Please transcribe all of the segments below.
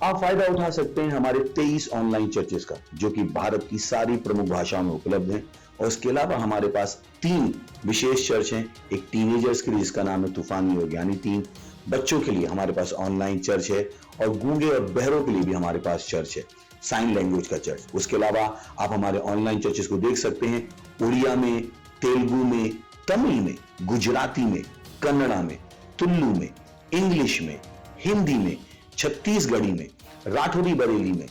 आप फायदा उठा सकते हैं हमारे 23 ऑनलाइन चर्चेस का, जो कि भारत की सारी प्रमुख भाषाओं में उपलब्ध हैं। और इसके अलावा हमारे पास 3 विशेष चर्च हैं। एक टीनेजर्स के लिए जिसका नाम है तूफानी योग यानी 3, बच्चों के लिए हमारे पास ऑनलाइन चर्च है, और गूंगे और बहरों के लिए भी हमारे पास चर्च है, साइन लैंग्वेज का चर्च। उसके अलावा आप हमारे ऑनलाइन चर्चेस को देख सकते हैं उड़िया में, तेलुगु में, तमिल में, गुजराती में, कन्नड़ा में, तुलु में, इंग्लिश में, हिंदी में, छत्तीसगढ़ी में, राठौरी बरेली में,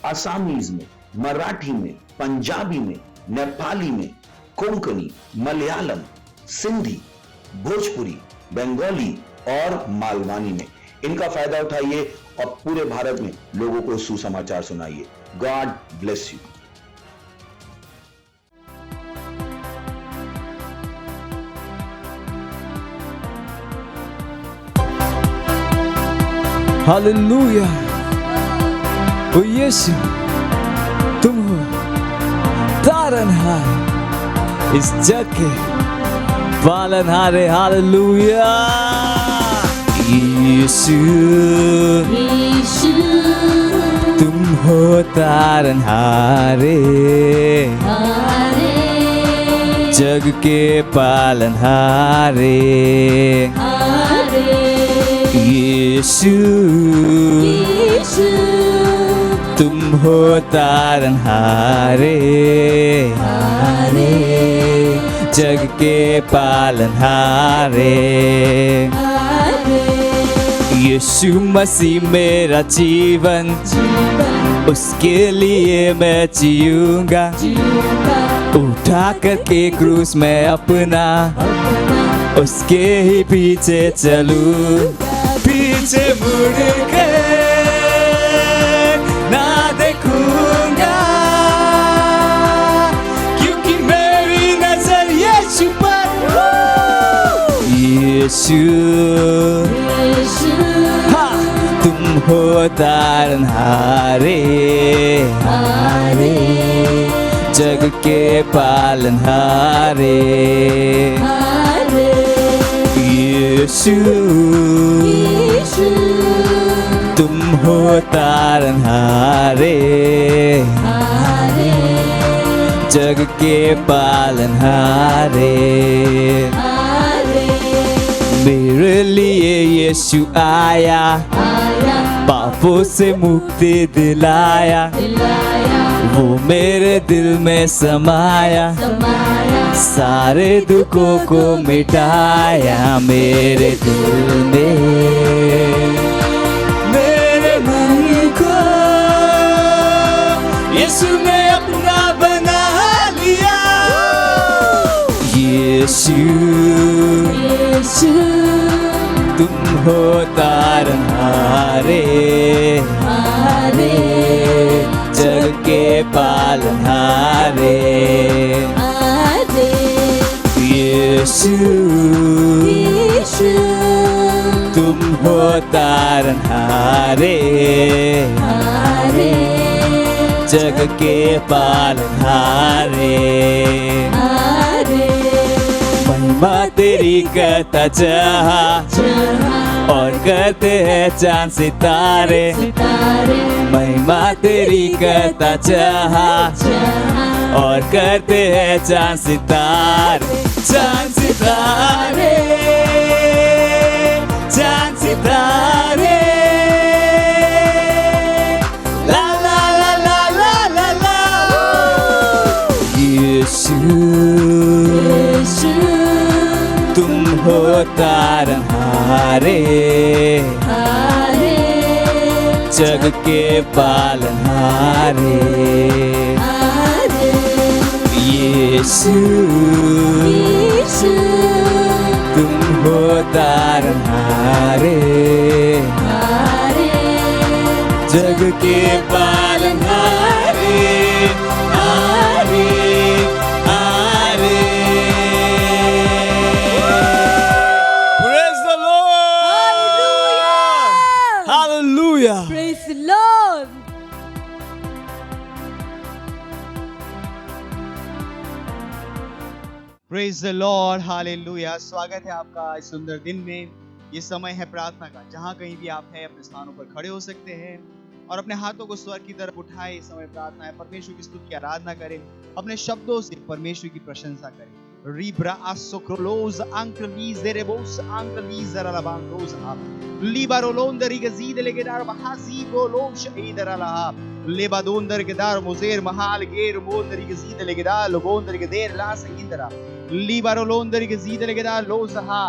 असमीज में, मराठी में, पंजाबी में, नेपाली में, कोंकणी, मलयालम, सिंधी, भोजपुरी, बंगाली और मालवानी में। इनका फायदा उठाइए और पूरे भारत में लोगों को सुसमाचार सुनाइए। God bless you. हालेलुया। ओ यीशु, तुम हो तारनहार, इस जग के पालनहारे। हालेलुया। यीशु, तुम हो तारनहारे, जग के पालनहारे। यीशु, तुम हो तारनहारे, जग के पालनहारे। यीशु मसीह मेरा जीवन, उसके लिए मैं जीऊंगा। उठा करके क्रूस में अपना, उसके ही पीछे चलूं। पीछे मुड़ के ना देखूंगा, क्योंकि मेरी नजर यीशु पर। यीशु, हाँ, तुम हो तारनहारे, जग के पालनहारे। यीशु, तुम हो तारनहारे, जग के पालनहारे। मेरे लिए यीशु आया, पापों से मुक्ति दिलाया। वो मेरे दिल में समाया, सारे दुखों को मिटाया। मेरे दिल में, मेरे मन को यीशु ने अपना बना लिया। यीशु, तुम हो तारनहारे, जग के पालनहारे। यीशु, तुम हो तारनहारे, जग के पालनहारे। महिमा तेरी करता जहाँ, और करते हैं चांद सितारे। महिमा तेरी करता जहाँ, और करते हैं चांद सितारे। चांद सितारे हो तारनहारे, जग के पालनहारे। यीशु तुम हो तारनहारे, जग के पालनहारे। आरे आरे। Praise the Lord. Hallelujah. Praise the Lord. Praise the Lord, hallelujah. स्वागत है आपका इस सुंदर दिन में। ये समय है प्रार्थना का। जहाँ कहीं भी आप हैं अपने स्थानों पर खड़े हो सकते हैं और अपने हाथों को स्वर्ग की तरफ उठाए। इस समय प्रार्थना है, परमेश्वर की स्तुति की आराधना करें, अपने शब्दों से परमेश्वर की प्रशंसा करें। रिब्रा आसोक्रोलोज अंकलीज रेबोस अंकलीज रलाबांगोज आप लिबारोलोंदर गजीद लेगेदार बहाजीबोलोश इदरला लेबादोंदर गेदार मोजेर महाल गेर मोंदर गजीद लेगेदार लोगोंदर गेदर लास इंदरा लिबारोलोंदर गजीद लेगेदार लोसहा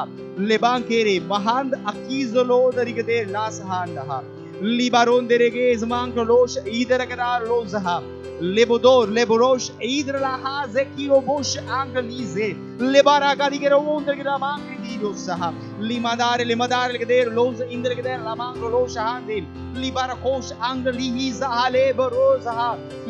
लेबांकेरे महांद अकीजोलोदर गेदर लासहांडहा लिबारोंदर गेज मांकलोश इदरगेदार लोसहा लेबोदोर लेबोरोश इदरलाहा जेकिरो बोश अंगलीजे लेबारा गादिगेरो वोंदर गेदा मांगदीरो सहा लिमादार लेगेदर लोज इंदर गेदर लामांगो लोश हांदिल लिबारा कोश अंगलीज हाले बरोजहा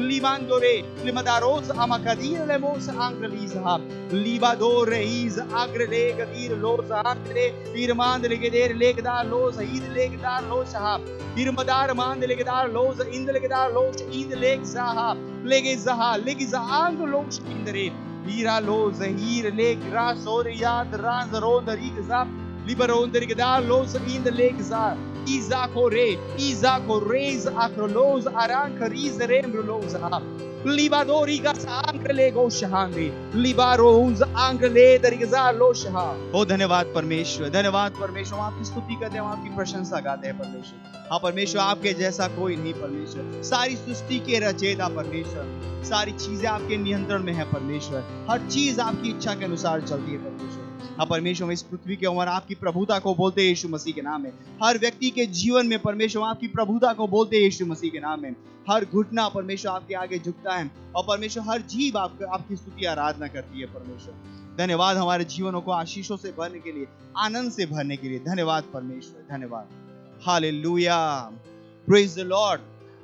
लिमांदोरे लिमादारोज अमकदीर लेमोस अंगलीजहा लिबादोर इज अग्रले गदीर लोज आंदरे इरमांद लेगेदर लेगदा लोज ईद लेगदा लोशहा इरमदार मांद लेगेदार लोज इंद लेगेदार लोश ईद लेगजाहा लेगेजाहा लेगजा अंग लोश इंदरे हीरा लोज हीर लेगरा सोरियाद राज रोदरिगजा लिबरोंदर गेदार लोज इंद लेगजा Iza Correz Acrolos Arancariz Rembroloz Libadori Gas Angle Goshahandi Libaros Angle Darigaza Losha। ओ धन्यवाद परमेश्वर, धन्यवाद परमेश्वर। हम आपकी स्तुति करते हैं, हम आपकी प्रशंसा गाते हैं परमेश्वर। हाँ परमेश्वर, आपके जैसा कोई नहीं परमेश्वर। सारी सृष्टि के रचयिता परमेश्वर, सारी चीजें आपके नियंत्रण में है परमेश्वर। हर चीज आपकी इच्छा के अनुसार चलती है परमेश्वर। हाँ परमेश्वर, इस पृथ्वी के ऊपर आपकी प्रभुता को बोलते हैं यीशु मसीह के नाम में। हर व्यक्ति के जीवन में परमेश्वर आपकी प्रभुता को बोलते हैं यीशु मसीह के नाम में। हर घुटना परमेश्वर आपके आगे झुकता है और परमेश्वर हर जीव आपकी स्तुति आराधना करती है परमेश्वर। धन्यवाद हमारे जीवनों को आशीषों से भरने के लिए, आनंद से भरने के लिए। धन्यवाद परमेश्वर, धन्यवाद। Hallelujah, praise the Lord.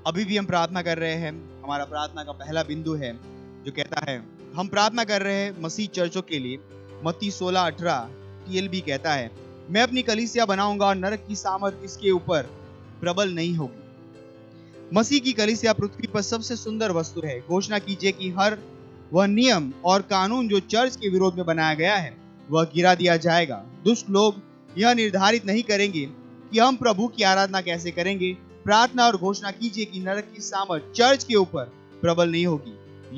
अभी भी हम प्रार्थना कर रहे हैं। हमारा प्रार्थना का पहला बिंदु है जो कहता है, हम प्रार्थना कर रहे हैं मसीह चर्चों के लिए। मत्ती 16:18 TLB कहता है, मैं अपनी कलीसिया बनाऊंगा और नरक की सामर्थ इसके ऊपर प्रबल नहीं होगी। मसीह की कलीसिया पृथ्वी पर सबसे सुंदर वस्तु है। घोषणा कीजिए कि हर वह नियम और कानून जो चर्च के विरोध में बनाया गया है वह गिरा दिया जाएगा। दुष्ट लोग यह निर्धारित नहीं करेंगे कि हम प्रभु की आराधना कैसे करेंगे। प्रार्थना और घोषणा कीजिए कि नरक की सामर्थ चर्च के ऊपर प्रबल नहीं होगी,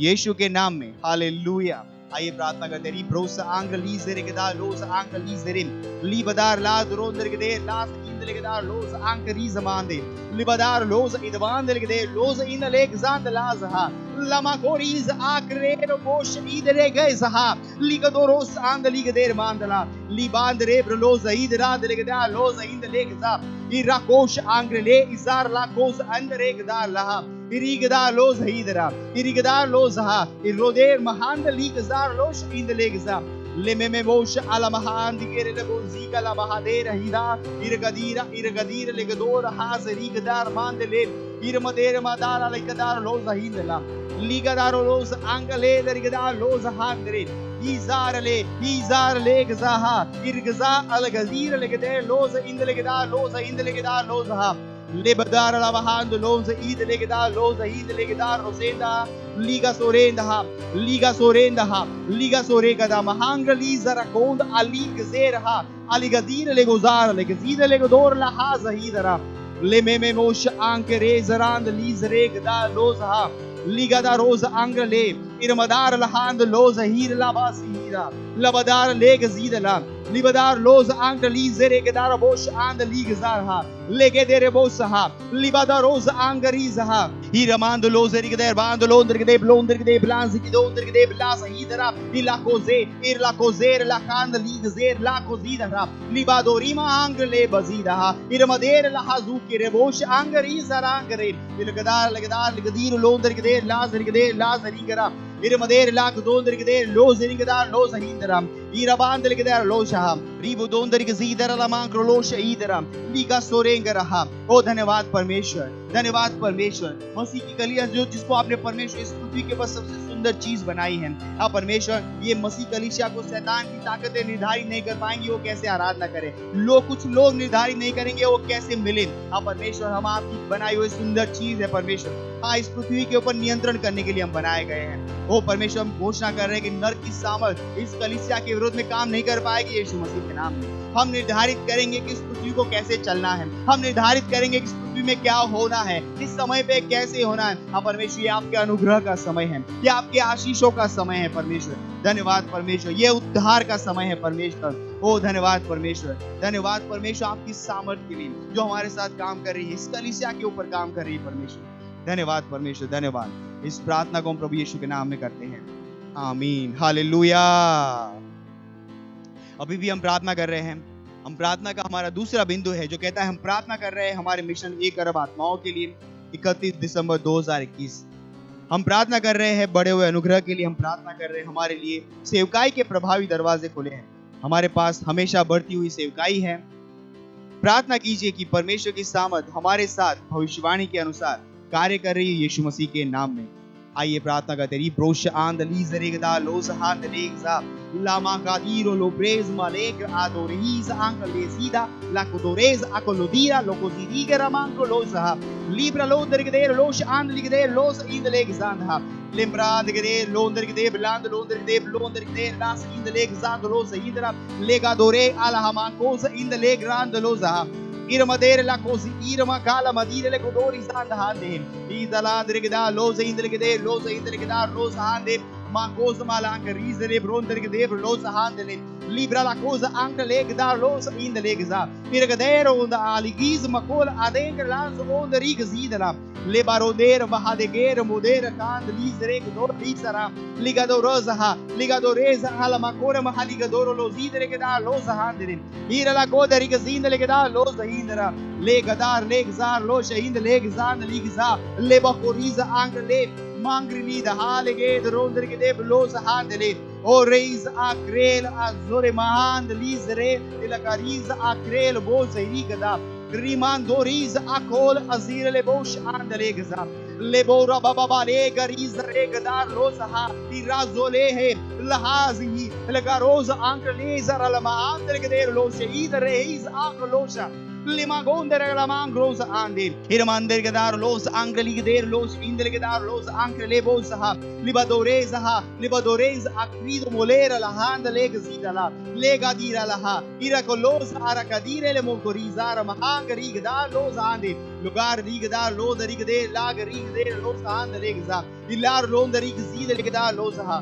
यीशु के नाम में। हालेलुया। आइए प्रार्थना करते हैं। ब्रोस आंगलीज रेगदा लोस आंगलीज रेम लिबदार ला द्रोंदर गेदे लास इंदलेगदार लोस आंकरीज मांदे लिबदार लोस इदवान देलगदे लोस इन लेक जांद लाजहा लमा कोरीज आक्रेर बोश इदरे गैजहा लिगदोरोस आंदलिगदेर मांदला लिबांद रे ब्रलोस इदरा देलगदा लोस इन लेकजा इराकोश आंग्रले इजार लाकोस अंदरेगदार लहा irigda los hidra irigda los ha iroder mahand ligzar los indlegza lememe bosh ala mahand gere le bozika la bahader hida irgadir legdor hazrigdar mandele irmader madar legdar los hindla ligadar los angale derigdar los handre izar legza ha irgza algazir legder los indlegdar los ha Lebadar lavahando los idlegedar los idlegedar rosenda liga sorenda ha liga sorega mahanga liza rakond alig zerha aligadir legozar legzid legodor la hazahidara lememe mosh anke rezarand lizregda los ha liga da rosa angrele irmadar lahand los hir labasira labadar legzidala Libadar los angalizere gedara bosh and ligzarha legedere bosaha libadaros angarizaha iramando los erigeder bando londer gede blonder gede blanz gede gede blasa hidra ilakoze irlakozer la kan ligzer la kozidara libadorima angle bazida iramader la hazuki rebosh angarizara angare ilgadar legadir londer gede lazar ingara iramader la donder gede lozer ingada los hindra irabandel gede लोशा रिबो दोंदर के जीदर लमांक्रो लोशा इदरा Liga सोरेंगा रहा। ओ धन्यवाद परमेश्वर, धन्यवाद परमेश्वर। मसीह की कलीसिया जो जिसको आपने परमेश्वर इस पृथ्वी के बस सबसे सुंदर चीज बनाई है। आप परमेश्वर ये मसीह कलीसिया को शैतान की ताकतें निर्धारित नहीं कर पाएंगी वो कैसे आराधना करे, कुछ लोग निर्धारित नहीं करेंगे वो कैसे मिले। आप परमेश्वर हम आपकी बनाई हुई सुंदर चीज है परमेश्वर। हाँ, इस पृथ्वी के ऊपर नियंत्रण करने के लिए हम बनाए गए हैं। ओ परमेश्वर हम घोषणा कर रहे हैं कि नर की सामर्थ इस कलीसिया के विरोध में काम नहीं कर पाएगी यीशु मसीह के नाम में। हम निर्धारित करेंगे कि इस पृथ्वी को कैसे चलना है, हम निर्धारित करेंगे कि इस पृथ्वी में क्या होना है, इस समय पे कैसे होना है। हाँ परमेश्वर ये आपके अनुग्रह का समय है, ये आपके आशीषों का समय है परमेश्वर। धन्यवाद परमेश्वर, ये उद्धार का समय है परमेश्वर। ओ धन्यवाद परमेश्वर, धन्यवाद परमेश्वर आपकी सामर्थ के लिए जो हमारे साथ काम कर रही है, इस कलीसिया के ऊपर काम कर रही है परमेश्वर। धन्यवाद परमेश्वर, धन्यवाद। इस प्रार्थना को हम प्रभु यीशु के नाम में करते हैं, आमीन, हालेलुया। अभी भी हम प्रार्थना कर रहे हैं। हम प्रार्थना का हमारा दूसरा बिंदु है जो कहता है हम प्रार्थना कर रहे हैं हमारे मिशन 1 अरब आत्माओं के लिए 31 दिसंबर 2021। हम प्रार्थना कर रहे हैं बड़े हुए अनुग्रह के लिए। हम प्रार्थना कर रहे हैं हमारे लिए सेवकाई के प्रभावी दरवाजे खुले हैं। हमारे पास हमेशा बढ़ती हुई सेवकाई है। प्रार्थना कीजिए कि परमेश्वर की सामर्थ हमारे साथ भविष्यवाणी के अनुसार कार्य कर रही है यीशु मसीह के नाम में। आइए प्रार्थना करते हैं। ब्रोश आंदलीजरेगदा लोस हांदलेगजा लामा कादीरो लोब्रेज मालेक आदोरीज आंकलेसीदा लाकोदोरेज आकोलोदीरा लोकोजीदीगरा मांको लोसा लिब्रा लोदरगदेर लोश आंदलिगदेर लोस इंदलेगजांधा लिम्ब्रादगदे लोंदरगदे ब्लांद लोंदरगदे लोंदरगदे लास इंदलेगजांद लोस इंदरा लेगादोरे अलहमाकोस इंदलेग्रांद लोसा Irmadere la cosi irma kala madire le kodori sanda hande idala dirgeda loza indrgede loza indrgeda loza hande ma cosa malanca risere bronter gede loza hande libra la cosa anche legda loza indlegza irgadero onda aligiz makol adenker lanzo onda rigzidala le baroder vahadeger moder kand lisere kodor risara ligado reza ala makora mahaligadoro lozidere geda loza hande ira la koda rigzindle geda loza indra legadar legzar lo shahind legzan ligza le bakoriza angle mangri da halege dronder gede bloza handle o reis akrel azore mahand lizre ilakariz akrel boza irigada rimandoriz akol azir le bosh andelegza lebora baba le gariz regdar lozaha irazole he lahazi lagaroz ankleza alama andegder lo shehid reis aklosa limagonder la mangrosa andi irmander gedar los angligder los indlegedar los anklebos ha libadorez akrido molera la hand legzidala legadira laha irakolos arakadire le mokorizar mahangri gedar los andi lugar rigdar los rigde lagrigder los hand legza ilar londrik zidlegedar los ha।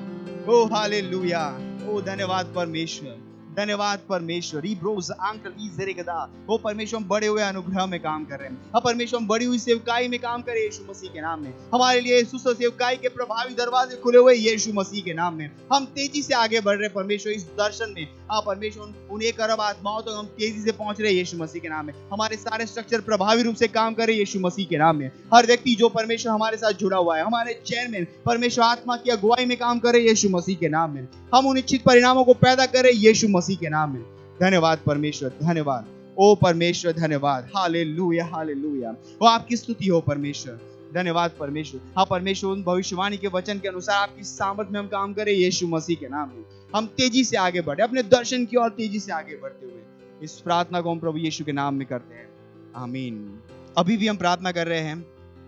O hallelujah, ओ धन्यवाद परमेश्वर, धन्यवाद परमेश्वर। Broz uncle इजरेगदा वो परमेश्वर हम बड़े हुए अनुग्रह में काम कर रहे हैं। अब परमेश्वर हम बड़ी हुई सेवकाई में काम करें यीशु मसीह के नाम में। हमारे लिए सुसह सेवकाई के प्रभावी दरवाजे खुले हुए यीशु मसीह के नाम में। हम तेजी से आगे बढ़ रहे हैं परमेश्वर इस दर्शन में। आप परमेश्वर उन 1 अरब आत्माओं तक हम तेजी से पहुंच रहे हैं यीशु मसीह के नाम में। हमारे सारे स्ट्रक्चर प्रभावी रूप से काम कर रहे हैं यीशु मसीह के नाम में। हर व्यक्ति जो परमेश्वर हमारे साथ जुड़ा हुआ है, हमारे चेयरमैन परमेश्वर आत्मा की अगुवाई में काम कर रहे हैं यीशु मसीह के नाम में। हम उन इच्छित परिणामों को पैदा कर रहे हैं यीशु मसीह के नाम में। धन्यवाद परमेश्वर, धन्यवाद ओ परमेश्वर, धन्यवाद, हालेलुया हालेलुया। वो आपकी स्तुति हो परमेश्वर, धन्यवाद परमेश्वर। हाँ परमेश्वर उन भविष्यवाणी के वचन के अनुसार आपकी सामर्थ में हम काम करें यीशु मसीह के नाम में। हम तेजी से आगे बढ़े अपने दर्शन की ओर तेजी से आगे बढ़ते हुए इस प्रार्थना को हम प्रभु यीशु के नाम में करते हैं, आमीन। अभी भी हम प्रार्थना कर रहे हैं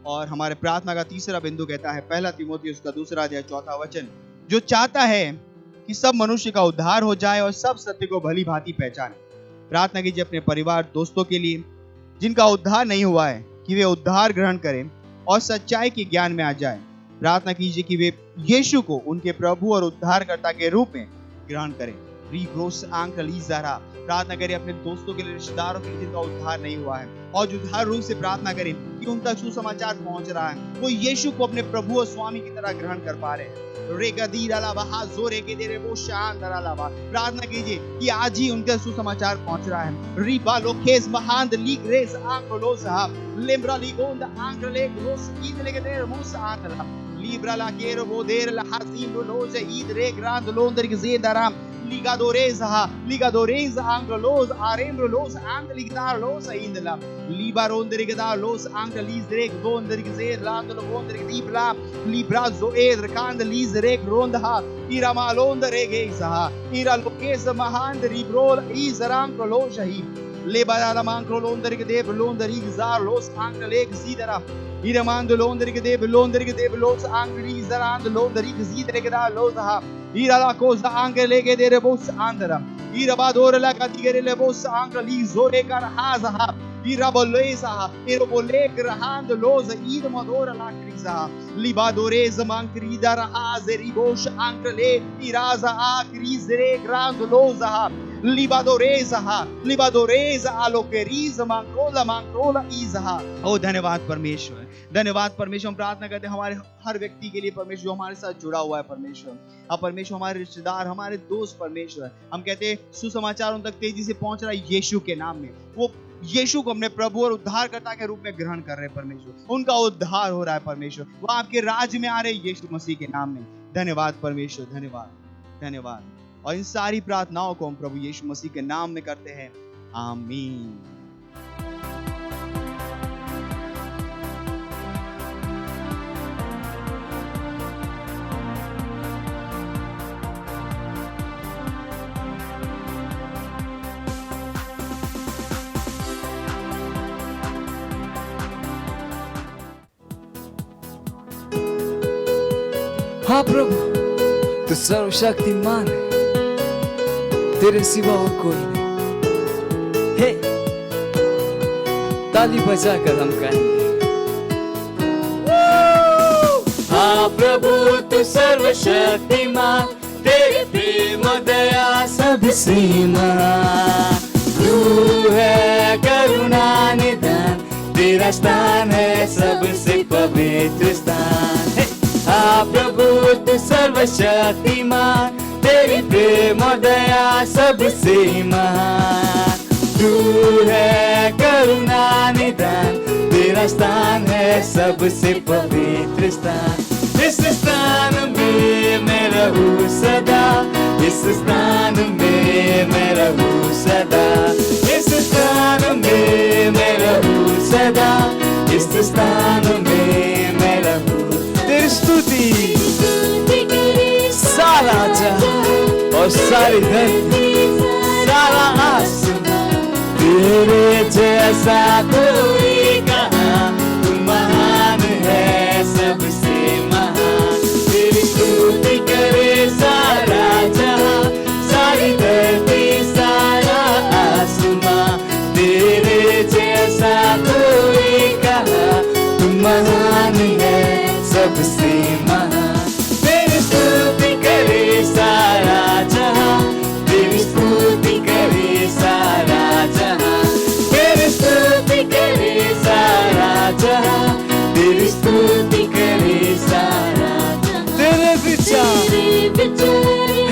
और हमारे प्रार्थना का तीसरा बिंदु कहता है 1 तीमुथियुस का 2 अध्याय 4 वचन, जो चाहता है कि सब मनुष्य का उद्धार हो जाए और सब सत्य को भली भांति पहचाने। प्रार्थना कीजिए अपने परिवार दोस्तों के लिए जिनका उद्धार नहीं हुआ है कि वे उद्धार ग्रहण करें और सच्चाई के ज्ञान में आ जाएं। प्रार्थना कीजिए कि वे यीशु को उनके प्रभु और उद्धारकर्ता के रूप में ग्रहण करें। रीग्रोस आंकलीजारा। प्रार्थना करें अपने दोस्तों के लिए, रिश्तेदारों के लिए जिनका उद्धार नहीं हुआ है, और जो हर रूप से प्रार्थना करें कि उन तक सुसमाचार पहुंच रहा है, वो यीशु को अपने प्रभु और स्वामी की तरह ग्रहण कर पा रहे हैं। प्रार्थना कीजिए कि आज ही उनके सुसमाचार पहुंच रहा है। रिबा लोकेस महांद लीग रेस आंकलोस लेम्ब्रा लिगोंद आंकले ग्रोस ईद लेगेदर मुस आंकला लिब्रा ला केरो बोदेर ला हासिम लोज ईद रे ग्रांड लोंदर के जेदाराम ligadorez anglos arembros angligdar los indla libarondrigadar los anglizrek dondrigzer landlo bondrigdibla librazo edr kandlizrek ronda iramalondregeza iralokez mahandribrol izrankolojahi lebaramankrolondrigdeb londrigzar los angleg zidara iramando londrigdeb los anglizarand londrigzidregda lozaha Ira la cosa angele che dere bos andra. Ira badore la cadigere le bos angeli zore karhaza. Ira boleza. Ira bolegra hand loza ida madora la crisa. Libadoreza mancrida rahaze ribosh angele iraza a crisere grand loza. लिबादोरेज़ आलोकेरीज़ मांक्रोला इज़हा। ओ धन्यवाद परमेश्वर, धन्यवाद परमेश्वर। हम प्रार्थना करते हैं हमारे हर व्यक्ति के लिए परमेश्वर जो हमारे साथ जुड़ा हुआ है परमेश्वर। अब परमेश्वर हमारे रिश्तेदार, हमारे दोस्त परमेश्वर, हम कहते हैं सुसमाचार उन तक तेजी से पहुंच रहा है यीशु के नाम में। वो यीशु को अपने प्रभु और उद्धारकर्ता के रूप में ग्रहण कर रहे हैं परमेश्वर। उनका उद्धार हो रहा है परमेश्वर। वो आपके राज्य में आ रहे हैं यीशु मसीह के नाम में। धन्यवाद परमेश्वर, धन्यवाद, धन्यवाद। और इन सारी प्रार्थनाओं को हम प्रभु यीशु मसीह के नाम में करते हैं, आमीन। हाँ प्रभु, तू सर्वशक्तिमान है, तेरे सिवा और कोई नहीं। हे, ताली बजाकर हम गाएंगे। हाँ प्रभु, तू सर्वशक्तिमान, तेरी प्रेम दया सबसे महान। तू है करुणा निदान, तेरा स्थान है सबसे पवित्र स्थान। हाँ प्रभु, तू सर्वशक्तिमान, तेरी प्रेम दया सबसे महान। तू है करुणा निदान, तेरा स्थान है सबसे पवित्र स्थान। इस स्थान में मैं रहूं सदा, इस स्थान में मैं रहूं सदा, इस स्थान में मैं रहूं सदा, इस स्थान में मैं रहूं। तेरी स्तुति सारा जहां और सारी धरती, सारा आसमान, तेरे जैसा कोई कहाँ। तू महान है सबसे महान। तेरी स्तुति करे सारा जहां, सारी धरती, सारा आसमान, तेरे जैसा कोई कहाँ। तू महान है सबसे महान। तेरी स्तुति करे सारा जहां, तेरी स्तुति करे सारा जहां, तेरी स्तुति करे सारा जहां, तेरी स्तुति करे सारा जहां। तेरे विचार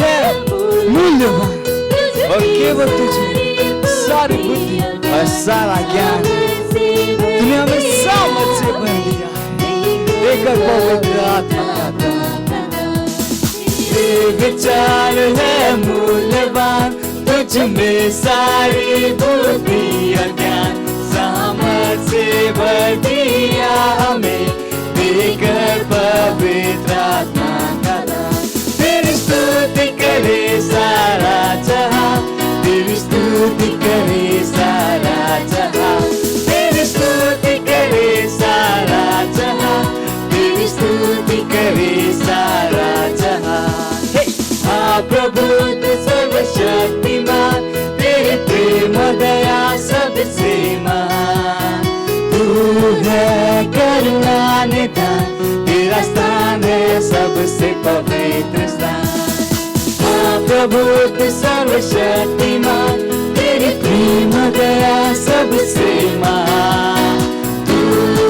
है मूल्यवान और केवल तुझे सारी बुद्धि और सारा ज्ञान। तूने हमें सामर्थ से भर दिया एक पवित्र आत्मा का दान। तेरे विचार है मूल्यवान, तुझ में सारी बुद्धि और ज्ञान। सामर्थ से भर दिया हमें देकर पवित्र आत्मा का दान। तेरी स्तुति करे सारा जहां, तेरी स्तुति करे सारा जहां, तेरी स्तुति करे सारा जहां, तेरी स्तुति करे सारा जहां। हाँ प्रभु, तू सर्वशक्तिमान, तेरे प्रेम दया सबसे महान। तू है करुणा निदान, तेरा स्थान है सबसे पवित्र स्थान। हाँ अद्भुत सर्वशक्तिमान, तेरी प्रेम दया सबसे महान। तू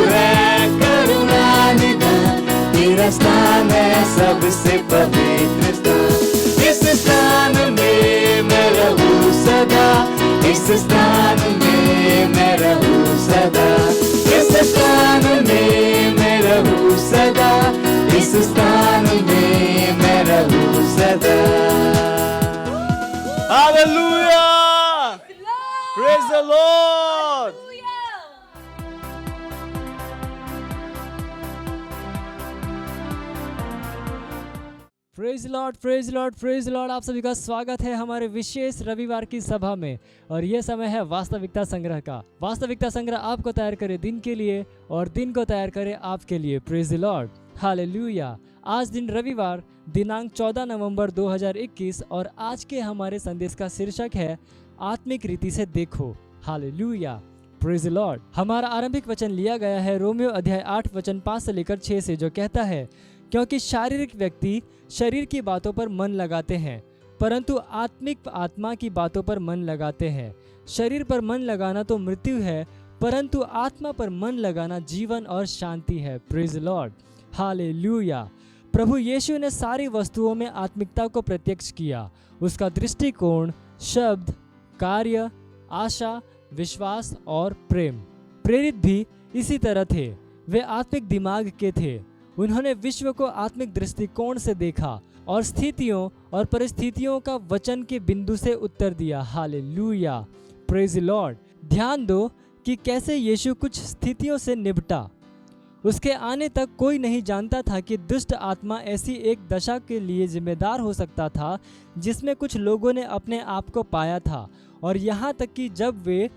है करुणा निधान, तेरा स्थान है सबसे पवित्र स्थान। इस स्थान में मैं रहूं सदा, इस स्थान में मैं रहूं सदा, इस स्थान में मैं रहूं सदा, इस स्थान में मैं रहूं सदा। Hallelujah, praise the Lord. Praise Lord, praise Lord, praise Lord. आप सभी का स्वागत है हमारे विशेष रविवार की सभा में। और ये समय है वास्तविकता संग्रह का। वास्तविकता संग्रह आपको तैयार करे दिन के लिए और दिन को तैयार करे आपके लिए। Praise lord, hallelujah. आज दिन रविवार दिनांक 14 नवंबर 2021 और आज के हमारे संदेश का शीर्षक है आत्मिक रीति से देखो। Hallelujah, praise Lord. हमारा आरंभिक वचन लिया गया है रोमियो अध्याय 8 वचन 5 से लेकर 6 से, जो कहता है क्योंकि शारीरिक व्यक्ति शरीर की बातों पर मन लगाते हैं, परंतु आत्मिक आत्मा की बातों पर मन लगाते हैं। शरीर पर मन लगाना तो मृत्यु है, परंतु आत्मा पर मन लगाना जीवन और शांति है। Praise lord, hallelujah. प्रभु यीशु ने सारी वस्तुओं में आत्मिकता को प्रत्यक्ष किया। उसका दृष्टिकोण, शब्द, कार्य, आशा, विश्वास और प्रेम, प्रेरित भी इसी तरह थे। वे आत्मिक दिमाग के थे। उन्होंने विश्व को आत्मिक दृष्टिकोण से देखा और स्थितियों और परिस्थितियों का वचन के बिंदु से उत्तर दिया। Hallelujah, praise Lord. ध्यान दो कि कैसे यीशु कुछ स्थितियों से निपटा। उसके आने तक कोई नहीं जानता था कि दुष्ट आत्मा ऐसी एक दशा के लिए जिम्मेदार हो सकता था जिसमें कुछ लोगों ने अपने आप को पाया था। और यहाँ तक कि जब वे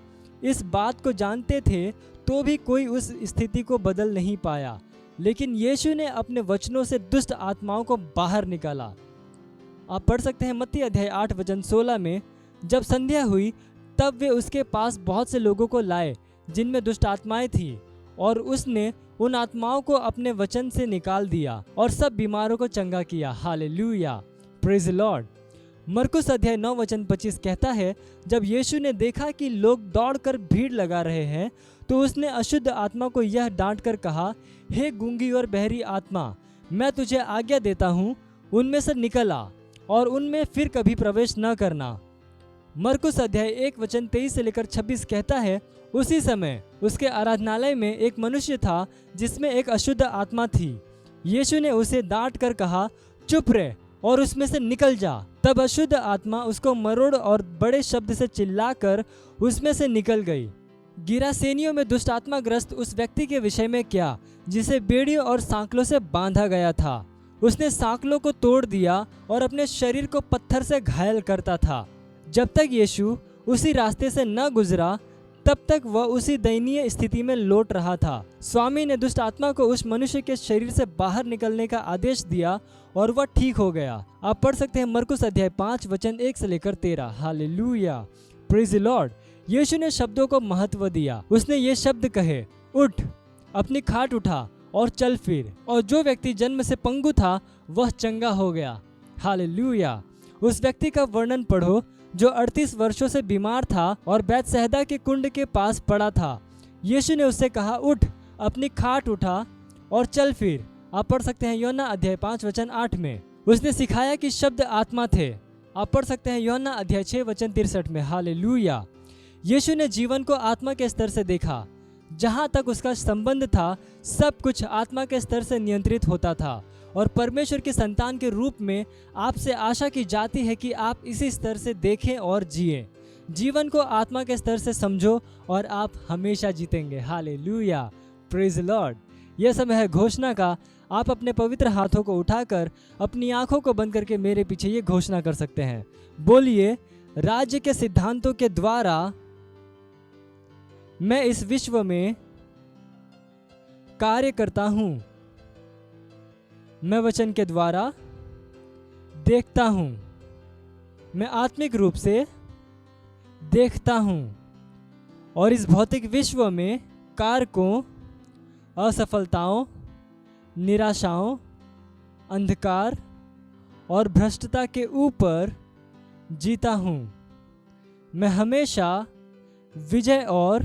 इस बात को जानते थे तो भी कोई उस स्थिति को बदल नहीं पाया। लेकिन यीशु ने अपने वचनों से दुष्ट आत्माओं को बाहर निकाला। आप पढ़ सकते हैं मत्ती अध्याय 8 वचन 16 में, जब संध्या हुई तब वे उसके पास बहुत से लोगों को लाए जिनमें दुष्ट आत्माएं थीं, और उसने उन आत्माओं को अपने वचन से निकाल दिया और सब बीमारों को चंगा किया। Hallelujah, praise Lord. मरकुस अध्याय 9 वचन 25 कहता है, जब यीशु ने देखा कि लोग दौड़कर भीड़ लगा रहे हैं तो उसने अशुद्ध आत्मा को यह डांट कर कहा, हे गूंगी और बहरी आत्मा, मैं तुझे आज्ञा देता हूँ, उनमें से निकल आ और उनमें फिर कभी प्रवेश न करना। मरकुस अध्याय 1 वचन 23 से लेकर 26 कहता है, उसी समय उसके आराधनालय में एक मनुष्य था जिसमें एक अशुद्ध आत्मा थी। यीशु ने उसे डांट कर कहा, चुप रह और उसमें से निकल जा। तब अशुद्ध आत्मा उसको मरोड़ और बड़े शब्द से चिल्लाकर उसमें से निकल गई। गिरासेनियों में दुष्ट आत्मा ग्रस्त उस व्यक्ति के विषय में क्या, जिसे बेड़ियों और सांकलों से बांधा गया था। उसने सांकलों को तोड़ दिया और अपने शरीर को पत्थर से घायल करता था। जब तक यीशु उसी रास्ते से न गुजरा तब तक वह उसी दयनीय स्थिति में लौट रहा था। स्वामी ने दुष्ट आत्मा को उस मनुष्य के शरीर से बाहर निकलने का आदेश दिया और वह ठीक हो गया। आप पढ़ सकते हैं मरकुस अध्याय 5 वचन 1 से लेकर 13। Hallelujah, praise Lord. यीशु ने शब्दों को महत्व दिया। उसने ये शब्द कहे, उठ, अपनी खाट उठा और चल फिर। और जो व्यक्ति जन्म से पंगु था वह चंगा हो गया। हालेलुया। उस व्यक्ति का वर्णन पढ़ो जो 38 वर्षों से बीमार था और बैतसैदा के कुंड के पास पड़ा था। यीशु ने उससे कहा, उठ, अपनी खाट उठा और चल फिर। आप पढ़ सकते हैं योना अध्याय 5 वचन 8 में। उसने सिखाया कि शब्द आत्मा थे। आप पढ़ सकते हैं योना अध्याय 6 वचन 63 में। हालेलुया। यीशु ने जीवन को आत्मा के स्तर से देखा। जहाँ तक उसका संबंध था सब कुछ आत्मा के स्तर से नियंत्रित होता था और परमेश्वर के संतान के रूप में आपसे आशा की जाती है कि आप इसी स्तर से देखें और जिएं। जीवन को आत्मा के स्तर से समझो और आप हमेशा जीतेंगे। Hallelujah, praise Lord. यह समय है घोषणा का। आप अपने पवित्र हाथों को उठाकर अपनी आंखों को बंद करके मेरे पीछे ये घोषणा कर सकते हैं। बोलिए, राज्य के सिद्धांतों के द्वारा मैं इस विश्व में कार्य करता हूं। मैं वचन के द्वारा देखता हूं। मैं आत्मिक रूप से देखता हूं और इस भौतिक विश्व में कारकों, असफलताओं, निराशाओं, अंधकार और भ्रष्टता के ऊपर जीता हूँ। मैं हमेशा विजय और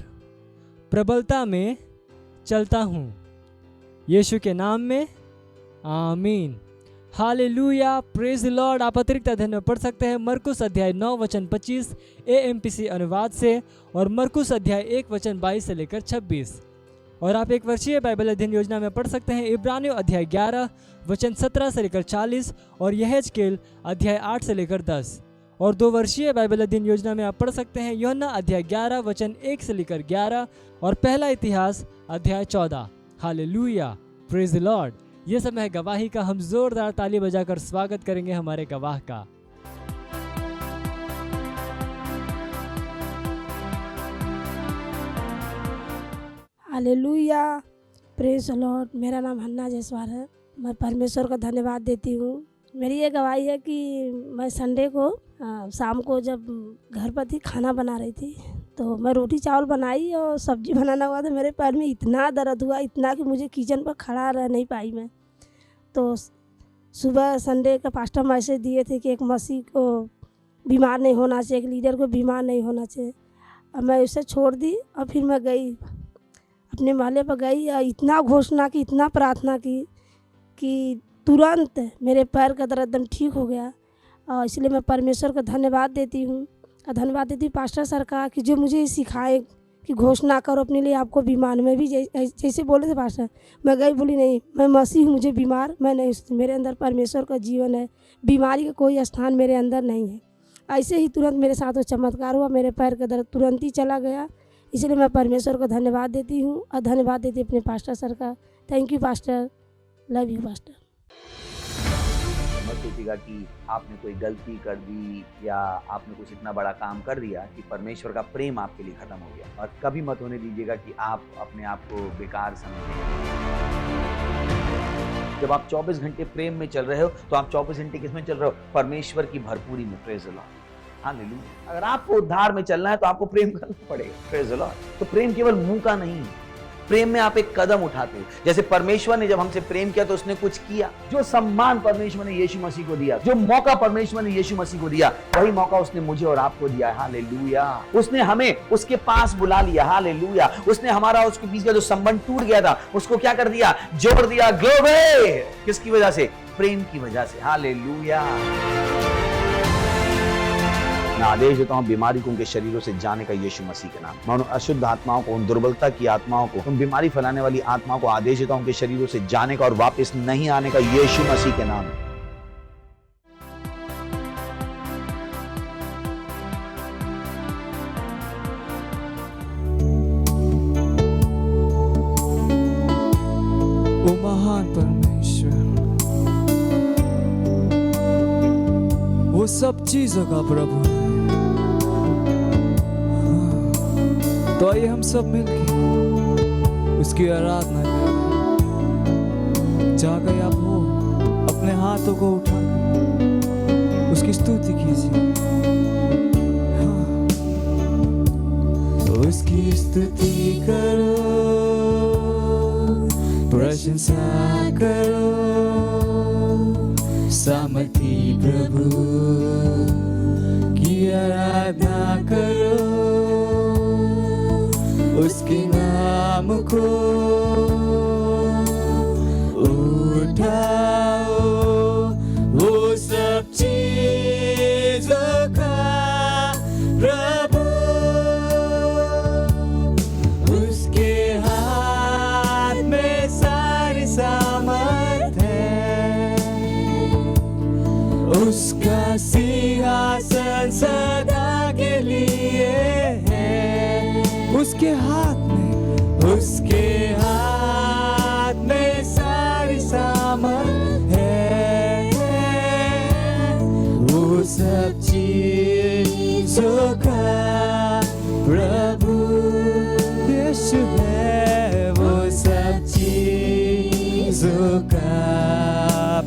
प्रबलता में चलता हूँ। यीशु के नाम में आमीन। Hallelujah, praise the Lord. आप अतिरिक्त अध्ययन में पढ़ सकते हैं मरकुस अध्याय 9 वचन 25 AMPC अनुवाद से और मरकुस अध्याय 1 वचन 22 से लेकर 26। और आप एक वर्षीय बाइबल अध्ययन योजना में पढ़ सकते हैं इब्रानियों अध्याय 11 वचन 17 से लेकर 40 और यहेजकेल अध्याय 8 से लेकर 10। और 2 वर्षीय बाइबल अध्ययन योजना में आप पढ़ सकते हैं यूहन्ना अध्याय 11 वचन 1 से लेकर 11 और पहला इतिहास अध्याय 14। Hallelujah, praise the Lord. ये समय है गवाही का। हम जोरदार ताली बजाकर स्वागत करेंगे हमारे गवाह का। Hallelujah, praise the Lord. मेरा नाम हन्ना जयसवाल है। मैं परमेश्वर का धन्यवाद देती हूँ। मेरी ये गवाही है कि मैं संडे को शाम को जब घर पर थी, खाना बना रही थी, तो मैं रोटी चावल बनाई और सब्जी बनाना हुआ तो मेरे पैर में इतना दर्द हुआ, इतना कि मुझे किचन पर खड़ा रह नहीं पाई मैं। तो सुबह संडे का पास्टर मैसेज दिए थे कि एक मसीह को बीमार नहीं होना चाहिए, एक लीडर को बीमार नहीं होना चाहिए। और मैं उसे छोड़ दी और फिर मैं गई अपने मोहल्ले पर गई और इतना घोषणा की, इतना प्रार्थना की कि तुरंत मेरे पैर का दर्द एकदम ठीक हो गया। और इसलिए मैं परमेश्वर का धन्यवाद देती हूँ और धन्यवाद देती हूँ पास्टर सर का कि जो मुझे सिखाए कि घोषणा करो अपने लिए, आपको बीमार। मैं भी जैसे बोले थे पास्टर, मैं गई, बोली नहीं मैं मसीह हूँ, मुझे बीमार मैं नहीं, मेरे अंदर परमेश्वर का जीवन है, बीमारी का कोई स्थान मेरे अंदर नहीं है। ऐसे ही तुरंत मेरे साथ वो चमत्कार हुआ, मेरे पैर का दर्द तुरंत ही चला गया। इसलिए मैं परमेश्वर को धन्यवाद देती हूँ और धन्यवाद देती अपने पास्टर सर का। Thank you pastor, love you pastor. मत सोचिएगा कि आपने कोई गलती कर दी या आपने कुछ इतना बड़ा काम कर दिया कि परमेश्वर का प्रेम आपके लिए खत्म हो गया। और कभी मत होने दीजिएगा कि आप अपने आप को बेकार समझें। जब आप 24 घंटे प्रेम में चल रहे हो तो आप 24 घंटे किस में चल रहे हो? परमेश्वर की भरपूरी में। Praise the Lord, hallelujah. अगर आपको उद्धार में चलना है तो आपको प्रेम करना पड़ेगा। Praise the Lord. तो प्रेम केवल मुंह का नहीं है, प्रेम में आप एक कदम उठाते हो। जैसे परमेश्वर ने जब हमसे प्रेम किया तो उसने कुछ किया। जो सम्मान परमेश्वर ने यीशु मसीह को दिया, जो मौका परमेश्वर ने यीशु मसीह को दिया, वही मौका उसने मुझे और आपको दिया। हालेलुया। उसने हमें उसके पास बुला लिया। हालेलुया। उसने हमारा उसके बीच का जो संबंध टूट गया था उसको क्या कर दिया? जोड़ दिया। ग्लोरी। किसकी वजह से? प्रेम की वजह से। हालेलुया। मैं आदेश देता हूं बीमारी को उनके शरीरों से जाने का यीशु मसीह के नाम। मैं उन अशुद्ध आत्माओं को, उन दुर्बलता की आत्माओं को, उन बीमारी फैलाने वाली आत्माओं को आदेश देता हूं उनके शरीरों से जाने का और वापस नहीं आने का यीशु मसीह के नाम। ओ महान परमेश्वर, वो सब चीजों का प्रभु है। तो आइए हम सब मिलकर उसकी आराधना करें। जहाँ कहीं आप हो, अपने हाथों को उठाकर उसकी स्तुति कीजिए। उसकी स्तुति करो, प्रशंसा करो, सामर्थी प्रभु की आराधना करो। उसके नाम को उठाओ, वो सब चीजों का प्रभु। उसके हाथ में सारी सामर्थ है, उसका सिंहासन सदा के लिए है। उसके हाथ में सारी सामर्थ है। वो सब चीजों का प्रभु यीशु है। वो सब चीजों का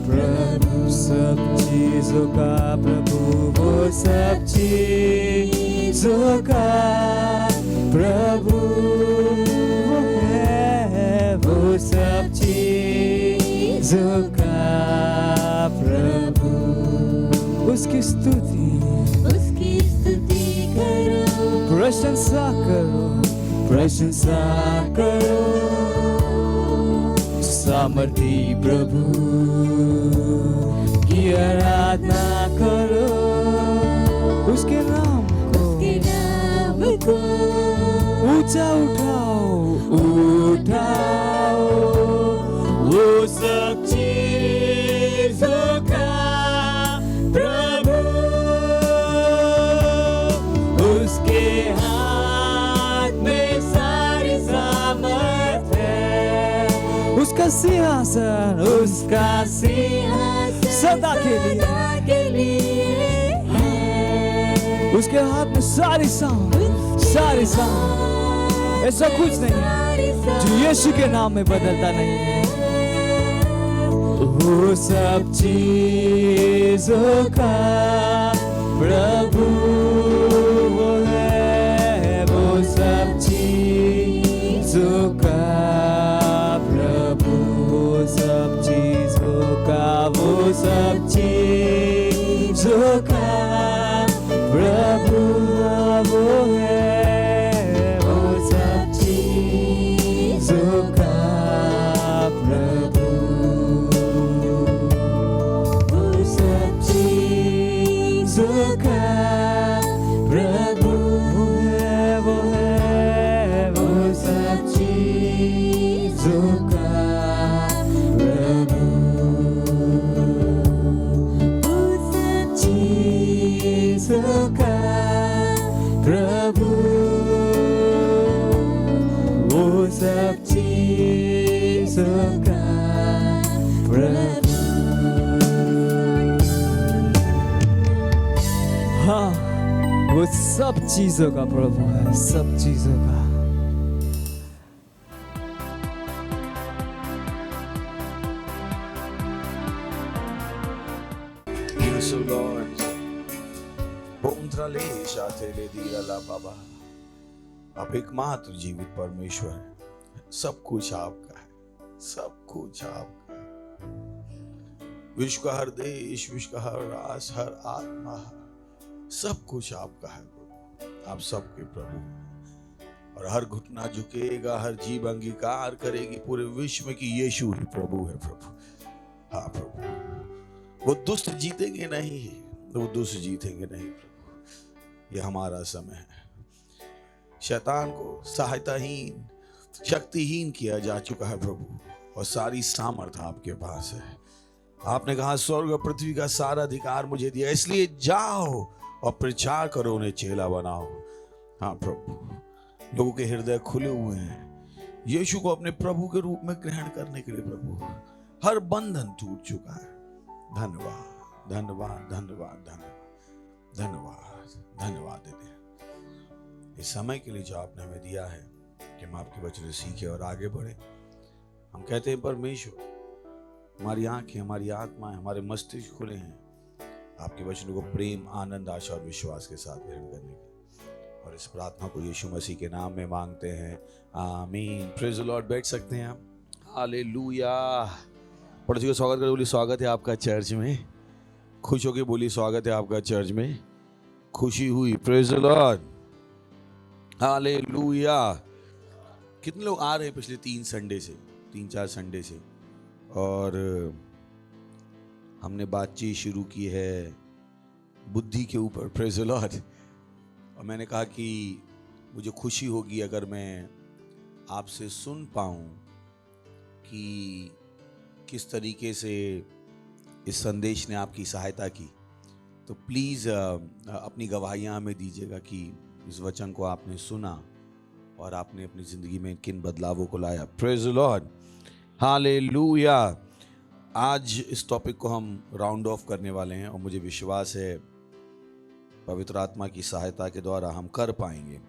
प्रभु, सब चीजों का प्रभु, वो सब चीजों का प्रभु है। वो सब चीजों का प्रभु। उसकी स्तुति प्रशंसा करो, प्रशंसा करो सामर्थी प्रभु की आराधना करो, उसके नाम को ऊंचा उठाओ, उठाओ वो सब चीजों का प्रभु, उसके हाथ में सारी सामर्थ है, उसका सिंहासन सदा के लिए है, उसके हाथ में सारी सामर्थ, ऐसा कुछ नहीं है जो यीशु के नाम में बदलता नहीं है। वो सब चीजों का प्रभु है, वो सब चीजों का प्रभु, वो सब चीजों का, वो सब चीजों का प्रभु वो है, वो सब चीजों का प्रभु, वो सब चीजों का प्रभु है, वो सब चीजों का प्रभु, वो सब चीजों का प्रभु, वो सब चीजों का प्रभु। हाँ, वो सब चीजों का प्रभु है, सब चीजों का। आप एकमात्र जीवित परमेश्वर हैं, सब कुछ आपका है, सब कुछ आपका है। विश्व का हर देश, विश्व का हर राष्ट्र, हर आत्मा, सब कुछ आपका है प्रभु। आप सबके प्रभु हैं और हर घुटना झुकेगा, हर जीभ अंगीकार करेगी पूरे विश्व में कि यीशु ही प्रभु है प्रभु। हाँ प्रभु, वो दुष्ट जीतेंगे नहीं, वो दुष्ट जीतेंगे नहीं प्रभु। ये हमारा समय है। शैतान को सहायताहीन, शक्तिहीन किया जा चुका है प्रभु, और सारी सामर्थ आपके पास है। आपने कहा स्वर्ग और पृथ्वी का सारा अधिकार मुझे दिया, इसलिए जाओ और प्रचार करो, उन्हें चेला बनाओ। हाँ प्रभु, लोगों के हृदय खुले हुए हैं यीशु को अपने प्रभु के रूप में ग्रहण करने के लिए प्रभु। हर बंधन टूट चुका है। धन्यवाद, धन्यवाद, धन्यवाद, धन्यवाद, धन्यवाद, धन्यवाद देते हैं इस समय के लिए जो आपने हमें दिया है कि हम आपके वचन सीखे और आगे बढ़े। हम कहते हैं परमेश्वर, हमारी आंखें, हमारी आत्माएं, हमारे मस्तिष्क खुले हैं आपके वचनों को प्रेम, आनंद, आशा और विश्वास के साथ ग्रहण करने के। और इस प्रार्थना को यीशु मसीह के नाम में मांगते हैं, आमीन। Praise the Lord. बैठ सकते हैं आप। हालेलुया। पड़ोसी को स्वागत कर बोली, स्वागत है आपका चर्च में। खुश होकर बोली, स्वागत है आपका चर्च में। खुशी हुई। Praise the Lord. हालेलुया। कितने लोग आ रहे हैं पिछले 3-4 संडे से, और हमने बातचीत शुरू की है बुद्धि के ऊपर। Praise the Lord. और मैंने कहा कि मुझे खुशी होगी अगर मैं आपसे सुन पाऊँ कि किस तरीके से इस संदेश ने आपकी सहायता की। तो प्लीज़ अपनी गवाहियाँ हमें दीजिएगा कि इस वचन को आपने सुना और आपने अपनी ज़िंदगी में किन बदलावों को लाया। Praise the Lord. हालेलुया। आज इस टॉपिक को हम राउंड ऑफ करने वाले हैं और मुझे विश्वास है पवित्र आत्मा की सहायता के द्वारा हम कर पाएंगे।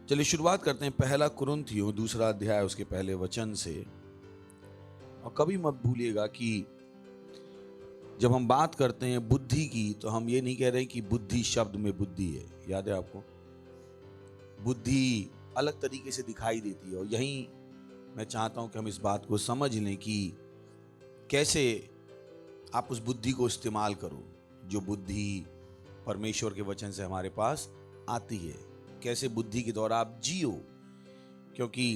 चलिए शुरुआत करते हैं 1 कुरिन्थियों 2 अध्याय उसके पहले वचन से। और कभी मत भूलिएगा कि जब हम बात करते हैं बुद्धि की, तो हम ये नहीं कह रहे कि बुद्धि शब्द में बुद्धि है। याद है आपको, बुद्धि अलग तरीके से दिखाई देती है। और यहीं मैं चाहता हूं कि हम इस बात को समझ लें कि कैसे आप उस बुद्धि को इस्तेमाल करो जो बुद्धि परमेश्वर के वचन से हमारे पास आती है, कैसे बुद्धि के द्वारा आप जियो, क्योंकि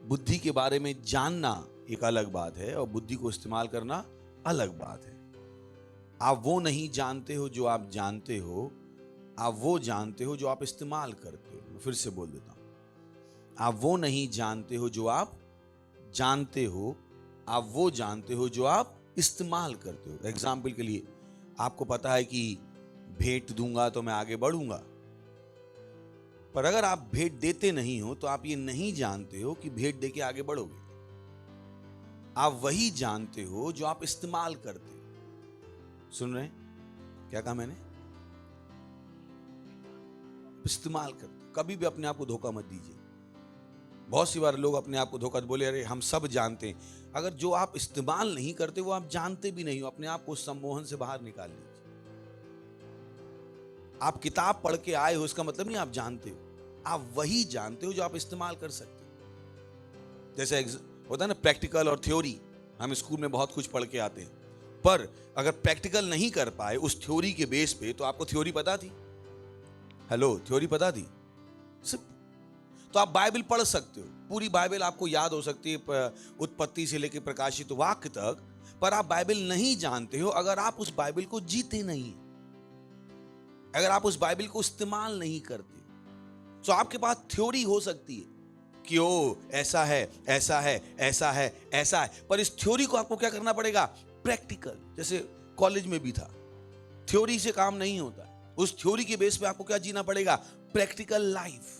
बुद्धि के बारे में जानना एक अलग बात है और बुद्धि को इस्तेमाल करना अलग बात है। आप वो नहीं जानते हो जो आप जानते हो, आप वो जानते हो जो आप इस्तेमाल करते हो। मैं फिर से बोल देता हूं, आप वो नहीं जानते हो जो आप जानते हो, आप वो जानते हो जो आप इस्तेमाल करते हो। एग्जाम्पल के लिए, आपको पता है कि भेंट दूंगा तो मैं आगे बढ़ूंगा, पर अगर आप भेंट देते नहीं हो तो आप ये नहीं जानते हो कि भेंट देके आगे बढ़ोगे। आप वही जानते हो जो आप इस्तेमाल करते हो। सुन रहे हैं क्या कहा मैंने? इस्तेमाल करते। कभी भी अपने आप को धोखा मत दीजिए। बहुत सी बार लोग अपने आप को धोखा बोले, अरे हम सब जानते हैं। अगर जो आप इस्तेमाल नहीं करते वो आप जानते भी नहीं हो, अपने आप को उस सम्मोहन से बाहर निकाल लीजिए। आप किताब पढ़ के आए हो इसका मतलब नहीं आप जानते हो, आप वही जानते हो जो आप इस्तेमाल कर सकते हो। जैसे होता है ना प्रैक्टिकल और थ्योरी, हम स्कूल में बहुत कुछ पढ़ के आते हैं, पर अगर प्रैक्टिकल नहीं कर पाए उस थ्योरी के बेस पे, तो आपको थ्योरी पता थी? हेलो, थ्योरी पता थी? तो आप बाइबल पढ़ सकते हो, पूरी बाइबल आपको याद हो सकती है उत्पत्ति से लेकर प्रकाशित वाक्य तक, पर आप बाइबल नहीं जानते हो अगर आप उस बाइबल को जीते नहीं, अगर आप उस बाइबल को इस्तेमाल नहीं करते। तो आपके पास थ्योरी हो सकती है कि ओ ऐसा है, ऐसा है, ऐसा है, ऐसा है, पर इस थ्योरी को आपको क्या करना पड़ेगा? प्रैक्टिकल। जैसे कॉलेज में भी था, थ्योरी से काम नहीं होता, उस थ्योरी के बेस पे आपको क्या जीना पड़ेगा? Practical life.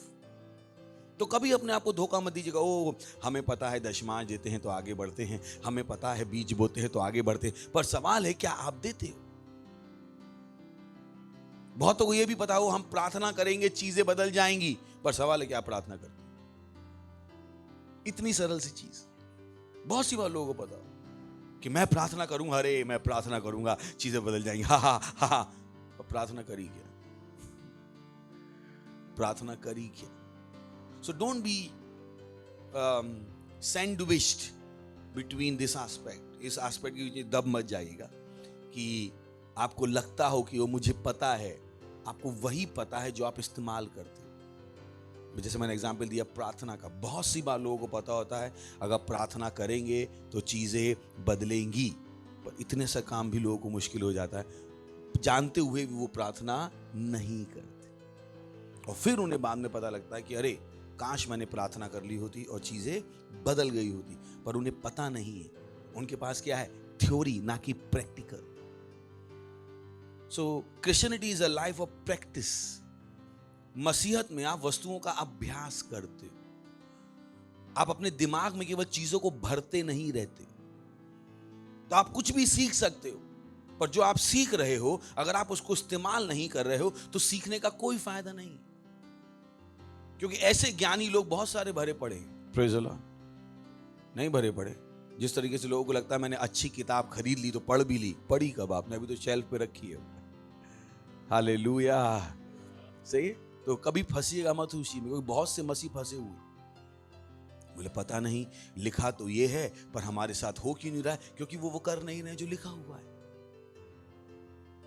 तो कभी अपने आप को धोखा मत दीजिएगा, ओ हमें पता है दशमांश देते हैं तो आगे बढ़ते हैं, हमें पता है बीज बोते हैं तो आगे बढ़ते हैं, पर सवाल है क्या आप देते हो? बहुतों को यह भी पता हो हम प्रार्थना करेंगे चीजें बदल जाएंगी, पर सवाल है क्या आप प्रार्थना करते? इतनी सरल सी चीज बहुत सी बार लोगों को पता हो कि मैं प्रार्थना करूंगा, अरे मैं प्रार्थना करूंगा चीजें बदल जाएंगी, हा हा हा हा, पर प्रार्थना करी क्या? प्रार्थना करी क्या? So don't be sandwiched between this aspect. इस एस्पेक्ट के बीच दब मत जाइएगा कि आपको लगता हो कि वो मुझे पता है। आपको वही पता है जो आप इस्तेमाल करते हो। जैसे मैंने एग्जांपल दिया प्रार्थना का, बहुत सी बार लोगों को पता होता है अगर प्रार्थना करेंगे तो चीजें बदलेंगी, पर इतने सा काम भी लोगों को मुश्किल हो जाता है, जानते हुए भी वो प्रार्थना नहीं करते, और फिर उन्हें बाद में पता लगता है कि अरे काश मैंने प्रार्थना कर ली होती और चीजें बदल गई होती, पर उन्हें पता नहीं है। उनके पास क्या है? थ्योरी, ना कि practical. So Christianity is a life of practice. मसीहत में आप वस्तुओं का अभ्यास करते हो, आप अपने दिमाग में केवल चीजों को भरते नहीं रहते। तो आप कुछ भी सीख सकते हो, पर जो आप सीख रहे हो अगर आप उसको इस्तेमाल नहीं कर रहे हो तो सीखने का कोई फायदा नहीं, क्योंकि ऐसे ज्ञानी लोग बहुत सारे भरे पड़े हैं। Praise the Lord. नहीं भरे पड़े। जिस तरीके से लोगों को लगता है मैंने अच्छी किताब खरीद ली तो पढ़ भी ली, पढ़ी कब आपने? अभी तो शेल्फ पे रखी है। हालेलुया। सही है? तो कभी फंसिएगा मत उसी में, क्योंकि बहुत से मसीह फंसे हुए। बोले पता नहीं, लिखा तो ये है पर हमारे साथ हो क्यों नहीं रहा है? क्योंकि वो कर नहीं रहे जो लिखा हुआ है।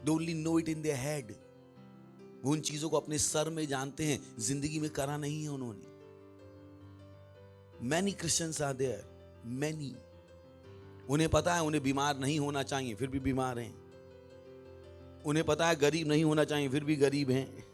They only know it in their head. वो उन चीजों को अपने सर में जानते हैं, जिंदगी में करा नहीं है उन्होंने। Many Christians are there, many. उन्हें पता है उन्हें बीमार नहीं होना चाहिए, फिर भी बीमार हैं। उन्हें पता है गरीब नहीं होना चाहिए, फिर भी गरीब हैं।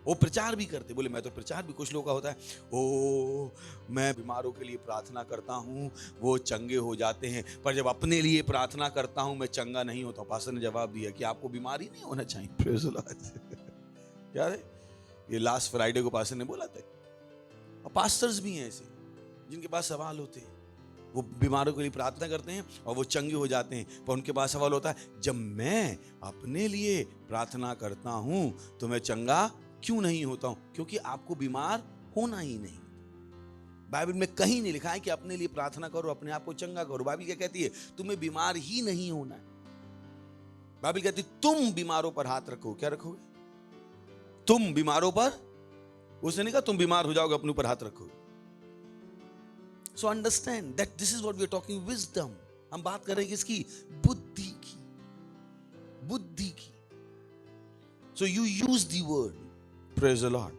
वो प्रचार भी करते, बोले मैं तो प्रचार भी, कुछ लोगों का होता है, ओ मैं बीमारों के लिए प्रार्थना करता हूँ वो चंगे हो जाते हैं, पर जब अपने लिए प्रार्थना करता हूँ मैं चंगा नहीं होता। पास्टर ने जवाब दिया कि आपको बीमारी नहीं होना चाहिए। Praise the Lord. क्या है ये? लास्ट फ्राइडे को पास्टर ने बोला था। और पास्टर्स भी हैं ऐसे जिनके पास सवाल होते हैं, वो बीमारों के लिए प्रार्थना करते हैं और वो चंगे हो जाते हैं, पर उनके पास सवाल होता है जब मैं अपने लिए प्रार्थना करता हूं तो मैं चंगा क्यों नहीं होता हूं? क्योंकि आपको बीमार होना ही नहीं। बाइबल में कहीं नहीं लिखा है कि अपने लिए प्रार्थना करो, अपने आप को चंगा करो। बाइबल क्या कहती है? तुम्हें बीमार ही नहीं होना है। बाइबल कहती है तुम बीमारों पर हाथ रखो। क्या रखोगे? तुम बीमारों पर। उसने नहीं कहा तुम बीमार हो जाओगे अपने ऊपर हाथ रखोगे। So understand that this is what we are talking wisdom. हम बात कर रहे हैं किसकी? बुद्धि की। बुद्धि की। So you use the word. Praise the Lord.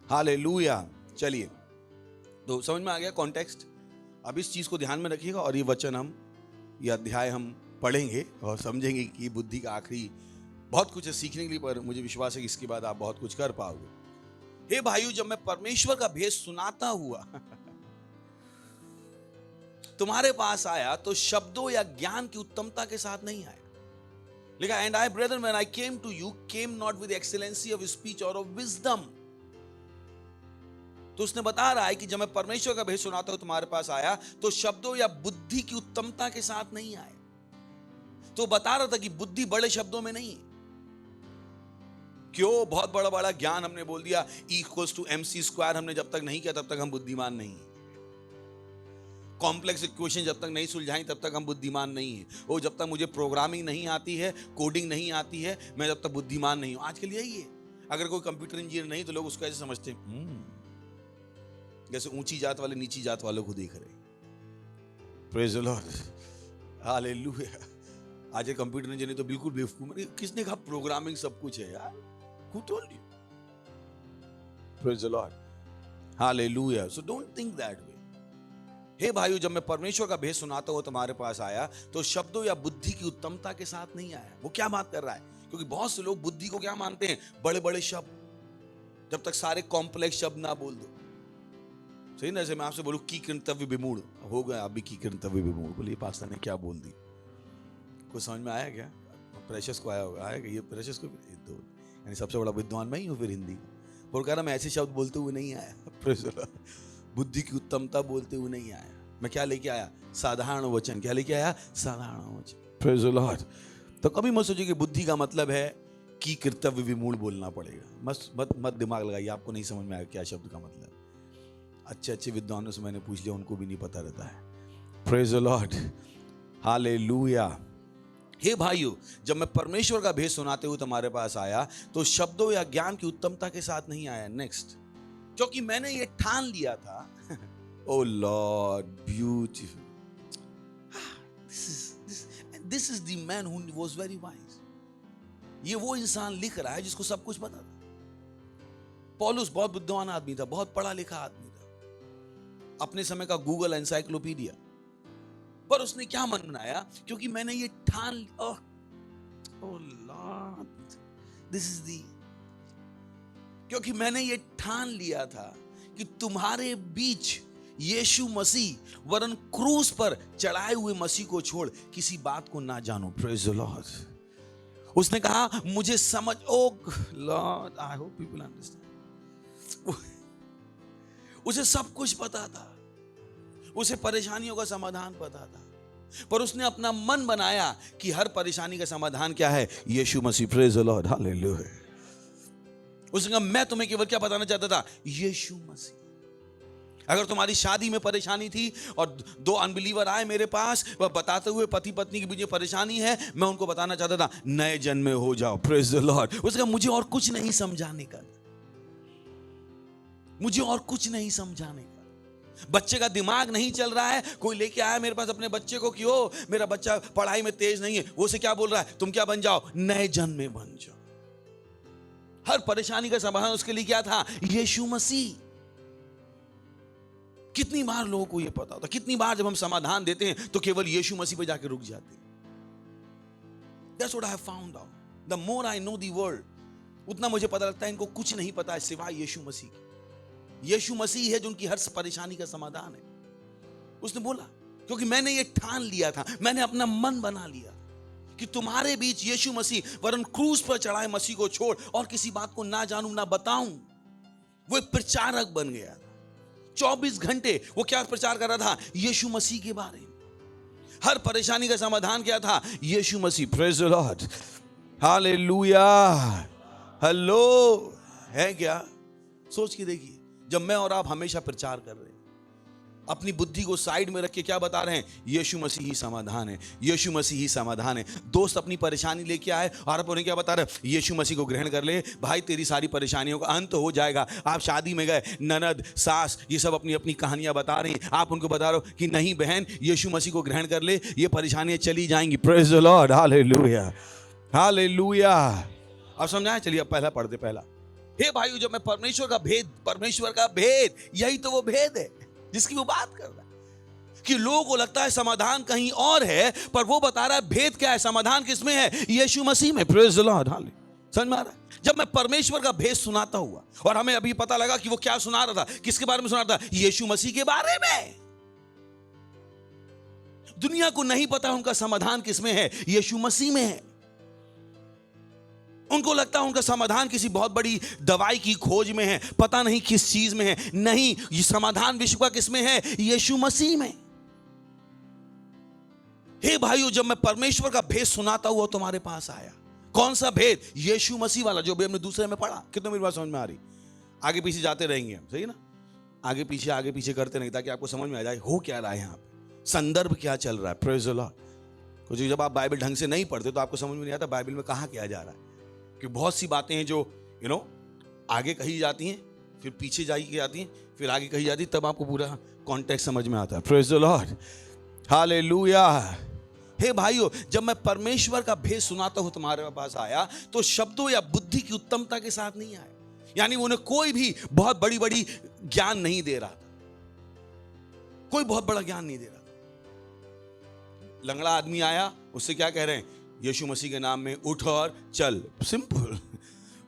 Hallelujah. चलिए, तो समझ में आ गया कॉन्टेक्स्ट। अब इस चीज को ध्यान में रखिएगा और ये वचन हम, ये अध्याय हम पढ़ेंगे और समझेंगे कि बुद्धि का आखिरी बहुत कुछ है सीखने के लिए, पर मुझे विश्वास है कि इसके बाद आप बहुत कुछ कर पाओगे। हे भाइयों, जब मैं परमेश्वर का भेद सुनाता हुआ तुम्हारे पास आया तो शब्दों या ज्ञान की उत्तमता के साथ नहीं आया। लिखा, and I brother when I came to you came not with excellency of speech और ऑफ विजडम। तो उसने बता रहा है कि जब मैं परमेश्वर का भेद सुनाता हूं तुम्हारे पास आया तो शब्दों या बुद्धि की उत्तमता के साथ नहीं आया। तो बता रहा था कि बुद्धि बड़े शब्दों में नहीं है। क्यों? बहुत बड़ा बड़ा ज्ञान हमने बोल दिया, E=mc² हमने जब तक नहीं किया तब तक हम बुद्धिमान नहीं है। कॉम्प्लेक्स इक्वेशन जब तक नहीं सुलझाई तब तक हम बुद्धिमान नहीं है। वो जब तक मुझे प्रोग्रामिंग नहीं आती है, कोडिंग नहीं आती है, मैं जब तक बुद्धिमान नहीं हूं। आजकल यही है, अगर कोई कंप्यूटर इंजीनियर नहीं तो लोग उसको ऐसे समझते हैं जैसे ऊंची जात वाले नीची जात वालों को देख रहे। Praise the Lord, hallelujah. आज कंप्यूटर इंजीनियर तो बिल्कुल बेवकूफ। किसने कहा प्रोग्रामिंग सब कुछ है यार? Who told you? Praise the Lord. Hallelujah. So don't think that way. हे भाइयों, जब मैं परमेश्वर का भेद सुनाता हूं तुम्हारे पास आया तो शब्दों या बुद्धि की उत्तमता के साथ नहीं आया। वो क्या बात कर रहा है? क्योंकि बहुत से लोग बुद्धि को क्या मानते हैं? बड़े बड़े शब्द। जब तक सारे कॉम्प्लेक्स शब्द ना बोल दो। सही ना? जैसे मैं आपसे बोलूं की कृतव्य विमूढ़ हो गया, आप भी की कृतव्य विमूढ़ बोलिए, पास्टर ने क्या बोल दी? कुछ समझ में आया क्या? प्रेशस को आया होगा, आएगा ये प्रेशस को दो, यानी सबसे बड़ा विद्वान मैं ही हूं फिर हिंदी। और कह रहा मैं ऐसे शब्द बोलते हुए नहीं आया, बुद्धि की उत्तमता बोलते हुए नहीं आया। मैं क्या लेके आया? साधारण वचन। क्या लेके आया? साधारण वचन। Praise the Lord. तो कभी मत सोचिए कि बुद्धि का मतलब है कि कर्तव्य विमूढ़ बोलना पड़ेगा। मत दिमाग लगाइए, आपको नहीं समझ में आएगा क्या शब्द का मतलब। अच्छे अच्छे विद्वानों से मैंने पूछ लिया, उनको भी नहीं पता रहता है। Praise the Lord, hallelujah. हे भाइयों, जब मैं परमेश्वर का भेद सुनाते हुए तुम्हारे पास आया तो शब्दों या ज्ञान की उत्तमता के साथ नहीं आया। नेक्स्ट, क्योंकि मैंने ये ठान लिया था। Oh lord, beautiful. This is the man who was very wise. ये वो इंसान लिख रहा है जिसको सब कुछ पता था। पौलुस बहुत बुद्धिमान आदमी था, बहुत पढ़ा लिखा आदमी था, अपने समय का गूगल एनसाइक्लोपीडिया। पर उसने क्या मन बनाया? क्योंकि मैंने ये ठान, क्योंकि मैंने ये ठान लिया था कि तुम्हारे बीच यीशु मसीह वरन क्रूस पर चढ़ाए हुए मसीह को छोड़ किसी बात को ना जानो। Praise the lord. उसने कहा मुझे समझ, oh lord, I hope people understand. उसे सब कुछ पता था, उसे परेशानियों का समाधान पता था, पर उसने अपना मन बनाया कि हर परेशानी का समाधान क्या है? यीशु मसीह। Praise the Lord, hallelujah. उसने कहा मैं तुम्हें केवल क्या बताना चाहता था? यीशु मसीह। अगर तुम्हारी शादी में परेशानी थी और दो अनबिलीवर आए मेरे पास, वह बताते हुए पति पत्नी के बीच में परेशानी है, मैं उनको बताना चाहता था नए जन्म में हो जाओ। Praise the lord. उसने कहा मुझे और कुछ नहीं समझाने का, मुझे और कुछ नहीं समझाने का। बच्चे का दिमाग नहीं चल रहा है, कोई लेके आया मेरे पास अपने बच्चे को कि ओ मेरा बच्चा पढ़ाई में तेज नहीं है, वो से क्या बोल रहा है? तुम क्या बन जाओ? नए जन्म में बन जाओ। हर परेशानी का समाधान उसके लिए क्या था? यीशु मसीह। कितनी बार लोगों को यह पता होता, कितनी बार जब हम समाधान देते हैं तो केवल यीशु मसीह पे जाके रुक जाते हैं। That's what I have found out. The more I know the world, उतना मुझे पता लगता है इनको कुछ नहीं पता है सिवाय यीशु मसीह के। यीशु मसीह है जो उनकी हर परेशानी का समाधान है। उसने बोला क्योंकि मैंने ये ठान लिया था, मैंने अपना मन बना लिया कि तुम्हारे बीच यीशु मसीह वरन क्रूस पर चढ़ाए मसीह को छोड़ और किसी बात को ना जानूं ना बताऊं। वो एक प्रचारक बन गया। 24 घंटे वो क्या प्रचार कर रहा था? यीशु मसीह के बारे में। हर परेशानी का समाधान क्या था? यीशु मसीह। Praise the Lord, hallelujah. Hello, है क्या? सोच के देखिए, जब मैं और आप हमेशा प्रचार कर रहे हैं, अपनी बुद्धि को साइड में रख के क्या बता रहे हैं? यीशु मसीह ही समाधान है, यीशु मसीह ही समाधान है। दोस्त अपनी परेशानी लेके आए और आप उन्हें क्या बता रहे हैं? यीशु मसीह को ग्रहण कर ले भाई, तेरी सारी परेशानियों का अंत हो जाएगा। आप शादी में गए, ननद सास ये सब अपनी अपनी कहानियां बता रही हैं, आप उनको बता रहे हो कि नहीं बहन, यीशु मसीह को ग्रहण कर ले, ये परेशानियां चली जाएंगी। Praise the Lord, hallelujah, hallelujah. अब समझाया, चलिए अब पहला पढ़ते। पहला, हे भाइयों, जब मैं परमेश्वर का भेद, यही तो वो भेद है जिसकी वो बात कर रहा है। कि लोगों को लगता है समाधान कहीं और है, पर वो बता रहा है भेद क्या है, समाधान किसमें है, यीशु मसीह में। Praise the Lord, hallelujah. समझ में आ रहा है? जब मैं परमेश्वर का भेद सुनाता हुआ, और हमें अभी पता लगा कि वो क्या सुना रहा था, किसके बारे में सुना रहा था, यीशु मसीह के बारे में। दुनिया को नहीं पता उनका समाधान किसमें है, यीशु मसीह में है। उनको लगता है उनका समाधान किसी बहुत बड़ी दवाई की खोज में है, पता नहीं किस चीज में है। नहीं, ये समाधान विश्व का किसमें है, यीशु मसीह में। हे भाइयों, जब मैं परमेश्वर का भेद सुनाता हुआ तुम्हारे पास आया, कौन सा भेद, यीशु मसीह वाला, जो भी हमने दूसरे में पढ़ा। कितने मेरी बात समझ में आ रही? आगे पीछे जाते रहेंगे हम, सही ना, आगे पीछे करते नहीं, ताकि आपको समझ में आ जाए हो क्या रहा है यहाँ पे, संदर्भ क्या चल रहा है। Praise the Lord. कुछ जब आप बाइबल ढंग से नहीं पढ़ते तो आपको समझ में नहीं आता बाइबल में कहाँ क्या जा रहा है। कि बहुत सी बातें हैं जो आगे कही जाती हैं, फिर पीछे जाती हैं, फिर आगे कही जाती है, तब आपको पूरा कॉन्टेक्स्ट समझ में आता है। Praise the Lord, hallelujah. हे भाइयों, जब मैं परमेश्वर का भेद सुनाता हूं तुम्हारे पास आया, तो शब्दों या बुद्धि की उत्तमता के साथ नहीं आया। यानी उन्हें कोई भी बहुत बड़ी ज्ञान नहीं दे रहा था, कोई बहुत बड़ा ज्ञान नहीं दे रहा था। लंगड़ा आदमी आया, उससे क्या कह रहे हैं, यीशु मसीह के नाम में उठ और चल, सिंपल।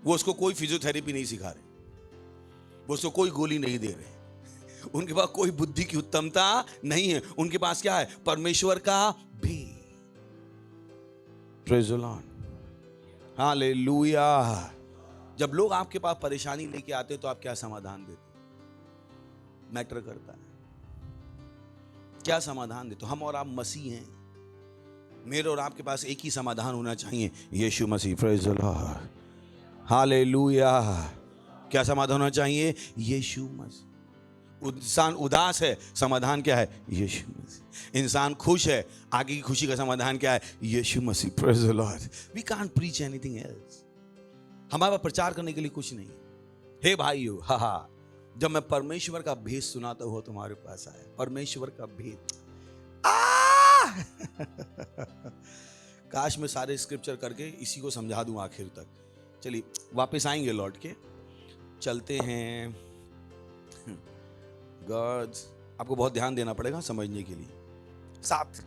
वो उसको कोई फिजियोथेरेपी नहीं सिखा रहे, वो उसको कोई गोली नहीं दे रहे, उनके पास कोई बुद्धि की उत्तमता नहीं है। उनके पास क्या है, परमेश्वर का भेद। Praise the Lord, hallelujah. जब लोग आपके पास परेशानी लेके आते हैं तो आप क्या समाधान देते? मैटर करता है क्या समाधान देते। हम और आप मसीह हैं, मेरे और आपके पास एक ही समाधान होना चाहिए, यीशु मसीह। Praise the Lord, hallelujah. क्या समाधान होना चाहिए, यीशु मसीह। इंसान उदास है, समाधान क्या है, यीशु मसीह। इंसान खुश है, आगे की खुशी का समाधान क्या है, यीशु मसीह। Praise the lord. We can't preach anything else. हमारा प्रचार करने के लिए कुछ नहीं। हे भाइयों, हा, जब मैं परमेश्वर का भेद सुनाता हुआ तुम्हारे पास आया, परमेश्वर का भेद। काश मैं सारे स्क्रिप्चर करके इसी को समझा दूं आखिर तक। चलिए वापस आएंगे, लौट के चलते हैं। गॉड, आपको बहुत ध्यान देना पड़ेगा समझने के लिए। 7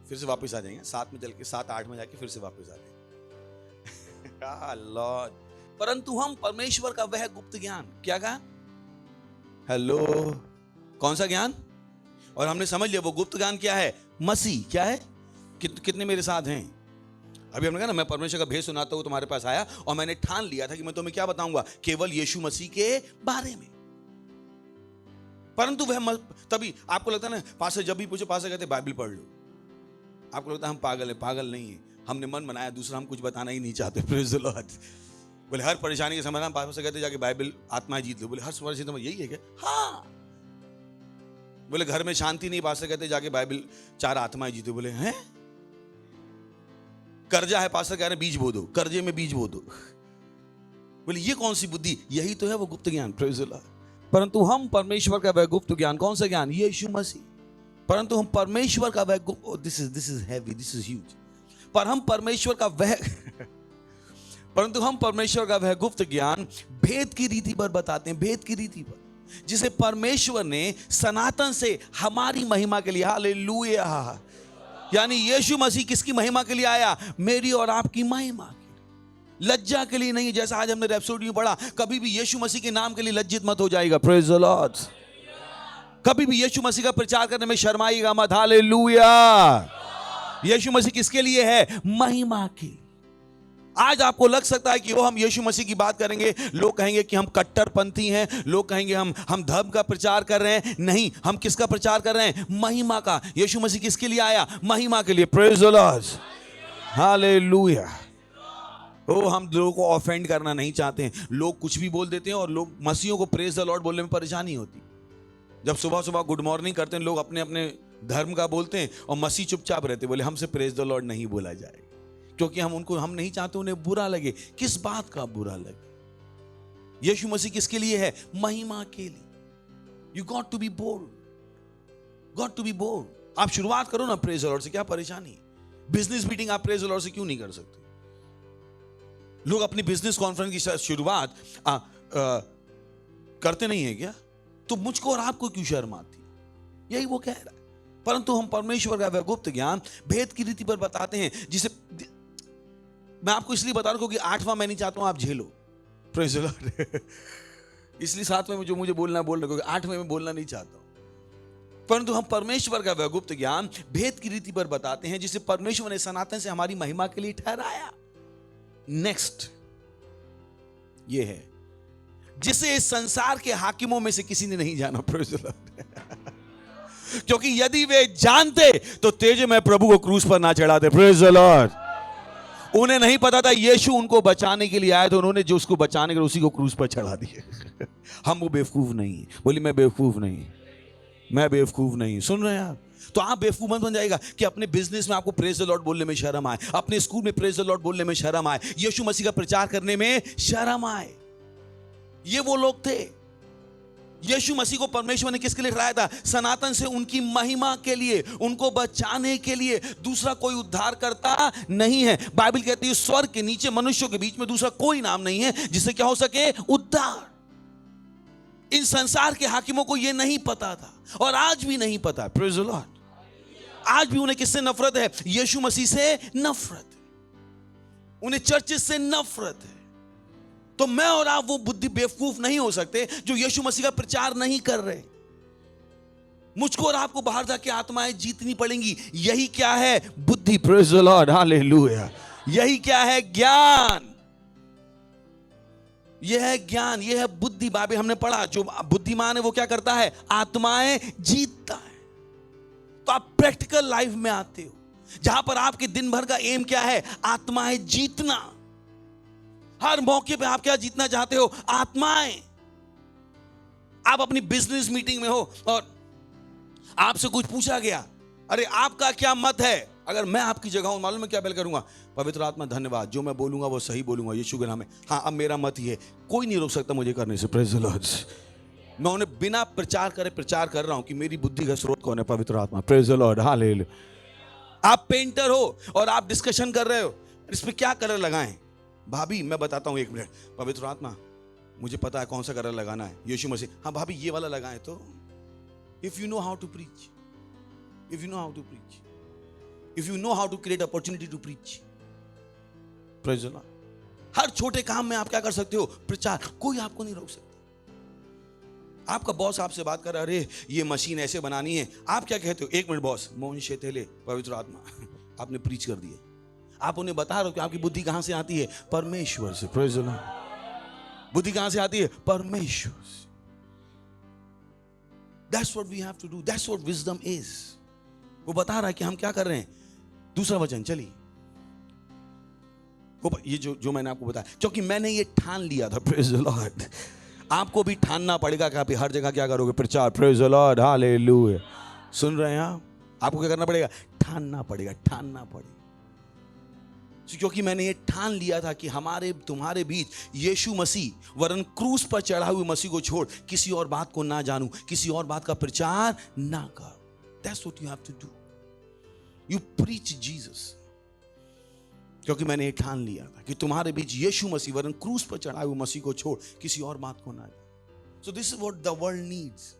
फिर से वापस आ जाएंगे, 7 में चल के 7-8 में जाके फिर से वापस आ जाएंगे। लॉर्ड, परंतु हम परमेश्वर का वह गुप्त ज्ञान, क्या कहा, हेलो, कौन सा ज्ञान? और हमने समझ लिया वो गुप्त ज्ञान क्या है, मसीह। क्या है? कितने मेरे साथ हैं? अभी हमने कहा ना, मैं परमेश्वर का भेद सुनाता हूं तुम्हारे पास आया, और मैंने ठान लिया था कि मैं तुम्हें क्या बताऊंगा, केवल यीशु मसीह के बारे में। परंतु वह तभी आपको लगता है ना, पास्टर जब भी पूछे, पास्टर कहते बाइबल पढ़ लो। आपको लगता है हम पागल है, पागल नहीं है, हमने मन बनाया दूसरा, हम कुछ बताना ही नहीं चाहते। Praise the Lord. बोले हर परेशानी के समाधान पास्टर कहते जाके बाइबल आत्मा जीत लो। बोले हर परेशानी तो यही है क्या? हाँ। बोले घर में शांति नहीं, पास्टर कहते जाके बाइबल 4 आत्माएं जीतो। बोले हैं? कर्जा है, पास्टर कह रहे बीज बो दो, कर्जे में बीज बो दो। बोले ये कौन सी बुद्धि? यही तो है वो गुप्त ज्ञान। Praise the Lord. परंतु हम परमेश्वर का वह गुप्त ज्ञान, कौन सा ज्ञान? यीशु मसीह। परंतु हम परमेश्वर का वह this is heavy, this is huge. पर हम परमेश्वर का वह परंतु हम परमेश्वर का वह गुप्त ज्ञान भेद की रीति पर बताते हैं, भेद की रीति पर, जिसे परमेश्वर ने सनातन से हमारी महिमा के लिए, हालेलुया। यानी यीशु मसीह किसकी महिमा के लिए आया? मेरी और आपकी महिमा के लिए, लज्जा के लिए नहीं। जैसा आज हमने रैप्सोडी में पढ़ा, कभी भी यीशु मसीह के नाम के लिए लज्जित मत हो जाएगा। Praise the Lord. कभी भी यीशु मसीह का प्रचार करने में शर्माइएगा मत। हालेलुया। यीशु मसीह किसके लिए है? महिमा की। आज आपको लग सकता है कि वो हम यीशु मसीह की बात करेंगे, लोग कहेंगे कि हम कट्टरपंथी हैं, लोग कहेंगे हम धर्म का प्रचार कर रहे हैं। नहीं, हम किसका प्रचार कर रहे हैं? महिमा का। यीशु मसीह किसके लिए आया? महिमा के लिए। Praise the Lord, hallelujah. हम लोगों को ऑफेंड करना नहीं चाहते हैं। लोग कुछ भी बोल देते हैं और लोग मसीहों को प्रेज द लॉर्ड बोलने में परेशानी होती। जब सुबह सुबह गुड मॉर्निंग करते हैं, लोग अपने अपने धर्म का बोलते हैं और मसीह चुपचाप रहते, बोले हमसे प्रेज द लॉर्ड नहीं बोला जाएगा, क्योंकि हम नहीं चाहते उन्हें बुरा लगे। किस बात का बुरा लगे? यीशु मसीह किसके लिए है? महिमा के लिए। You got to be bold, got to be bold. आप शुरुआत करो ना प्रेज द लॉर्ड से, क्या परेशानी? बिजनेस मीटिंग आप प्रेज द लॉर्ड से क्यों नहीं कर सकते? लोग अपनी बिजनेस कॉन्फ्रेंस की शुरुआत करते नहीं है क्या? तो मुझको और आपको क्यों शर्म आती? यही वो कह रहा है। परंतु हम परमेश्वर का वह गुप्त ज्ञान भेद की रीति पर बताते हैं, जिसे मैं आपको इसलिए बता रहा हूं क्योंकि 8वां मैं नहीं चाहता हूं आप झेलो। Praise the Lord. इसलिए 7वें में जो मुझे बोलना बोल रहा, क्योंकि 8वें में बोलना नहीं चाहता हूं। परंतु हम परमेश्वर का वह गुप्त ज्ञान भेद की रीति पर बताते हैं, जिसे परमेश्वर ने सनातन से हमारी महिमा के लिए ठहराया। नेक्स्ट ये है जिसे इस संसार के हाकिमों में से किसी ने नहीं जाना। Praise the Lord. क्योंकि यदि वे जानते तो तेज में प्रभु को क्रूस पर ना चढ़ाते। Praise the Lord. उन्हें नहीं पता था यीशु उनको बचाने के लिए आए, तो उन्होंने जो उसको बचाने के लिए उसी को क्रूस पर चढ़ा दिए। हम वो बेवकूफ नहीं। बोली मैं बेवकूफ नहीं, मैं बेवकूफ नहीं। सुन रहे हैं आप? तो आप बेवकूफ मत बन जाएगा कि अपने बिजनेस में आपको प्रेज द लॉर्ड बोलने में शर्म आए, अपने स्कूल में प्रेज द लॉर्ड बोलने में शर्म आए, यीशु मसीह का प्रचार करने में शर्म आए। ये वो लोग थे। यीशु मसीह को परमेश्वर ने किसके लिए ठहराया था? सनातन से उनकी महिमा के लिए, उनको बचाने के लिए। दूसरा कोई उद्धार करता नहीं है। बाइबल कहती है स्वर्ग के नीचे मनुष्यों के बीच में दूसरा कोई नाम नहीं है जिससे क्या हो सके? उद्धार। इन संसार के हाकिमों को यह नहीं पता था और आज भी नहीं पता। Praise the Lord. आज भी उन्हें किससे नफरत है? यीशु मसीह से नफरत है। उन्हें चर्चेस से नफरत है। तो मैं और आप वो बुद्धि बेवकूफ नहीं हो सकते जो यीशु मसीह का प्रचार नहीं कर रहे। मुझको और आपको बाहर जाके आत्माएं जीतनी पड़ेंगी। यही क्या है? बुद्धि। Praise the Lord. हालेलुया। यही क्या है? ज्ञान। यह है ज्ञान, यह है बुद्धि। बाइबल हमने पढ़ा जो बुद्धिमान है वो क्या करता है? आत्माएं जीतता है। तो आप प्रैक्टिकल लाइफ में आते हो जहां पर आपके दिन भर का एम क्या है? आत्माएं जीतना। हर मौके पे आप क्या जीतना चाहते हो? आत्माएं। आप अपनी बिजनेस मीटिंग में हो और आपसे कुछ पूछा गया, अरे आपका क्या मत है? अगर मैं आपकी जगह हूं, मालूम है क्या पहले करूंगा? पवित्र आत्मा धन्यवाद, जो मैं बोलूंगा वो सही बोलूंगा यीशु के नाम में। हाँ, अब मेरा मत ही है, कोई नहीं रोक सकता मुझे करने से। Praise the Lord. मैं उन्हें बिना प्रचार करे प्रचार कर रहा हूं कि मेरी बुद्धि का स्रोत कौन है? पवित्र आत्मा। Praise the Lord. हालेलुया। आप पेंटर हो और आप डिस्कशन कर रहे हो इस पे क्या कलर लगाएं। भाभी मैं बताता हूं, 1 मिनट। पवित्र आत्मा मुझे पता है कौन सा कलर लगाना है। यीशु मसीह। हाँ भाभी ये वाला लगाएं। तो if you know how to preach, if you know how to preach, if you know how to create opportunity to preach, praise the lord. हर छोटे काम में आप क्या कर सकते हो? प्रचार। कोई आपको नहीं रोक सकता। आपका बॉस आपसे बात कर रहा है, अरे ये मशीन ऐसे बनानी है, आप क्या कहते हो? 1 मिनट बॉस। मोहन शेतेले। पवित्र आत्मा। आपने प्रीच कर दिया। आप उन्हें बता रहे हो कि आपकी बुद्धि कहां से आती है? परमेश्वर से। Praise the Lord. बुद्धि कहां से आती है? परमेश्वर से। That's what we have to do. That's what wisdom is. वो बता रहा है कि हम क्या कर रहे हैं। दूसरा वचन चलिए, वो ये जो मैंने आपको बताया, क्योंकि मैंने ये ठान लिया था। Praise the Lord. आपको भी ठानना पड़ेगा कि आप हर जगह क्या करोगे? प्रचार। Praise the Lord. हालेलुया। सुन रहे हैं आप? आपको क्या करना पड़ेगा? ठानना पड़ेगा, ठानना पड़ेगा। क्योंकि मैंने ये ठान लिया था कि हमारे तुम्हारे बीच यीशु मसीह वरन क्रूस पर चढ़ा हुए मसीह को छोड़ किसी और बात को ना जानूं, किसी और बात का प्रचार ना करूं। That's what you have to do. You preach Jesus. क्योंकि मैंने ये ठान लिया था कि तुम्हारे बीच यीशु मसीह वरन क्रूस पर चढ़ा हुए मसीह को छोड़ किसी और बात को ना जानूं। So this is what the world needs.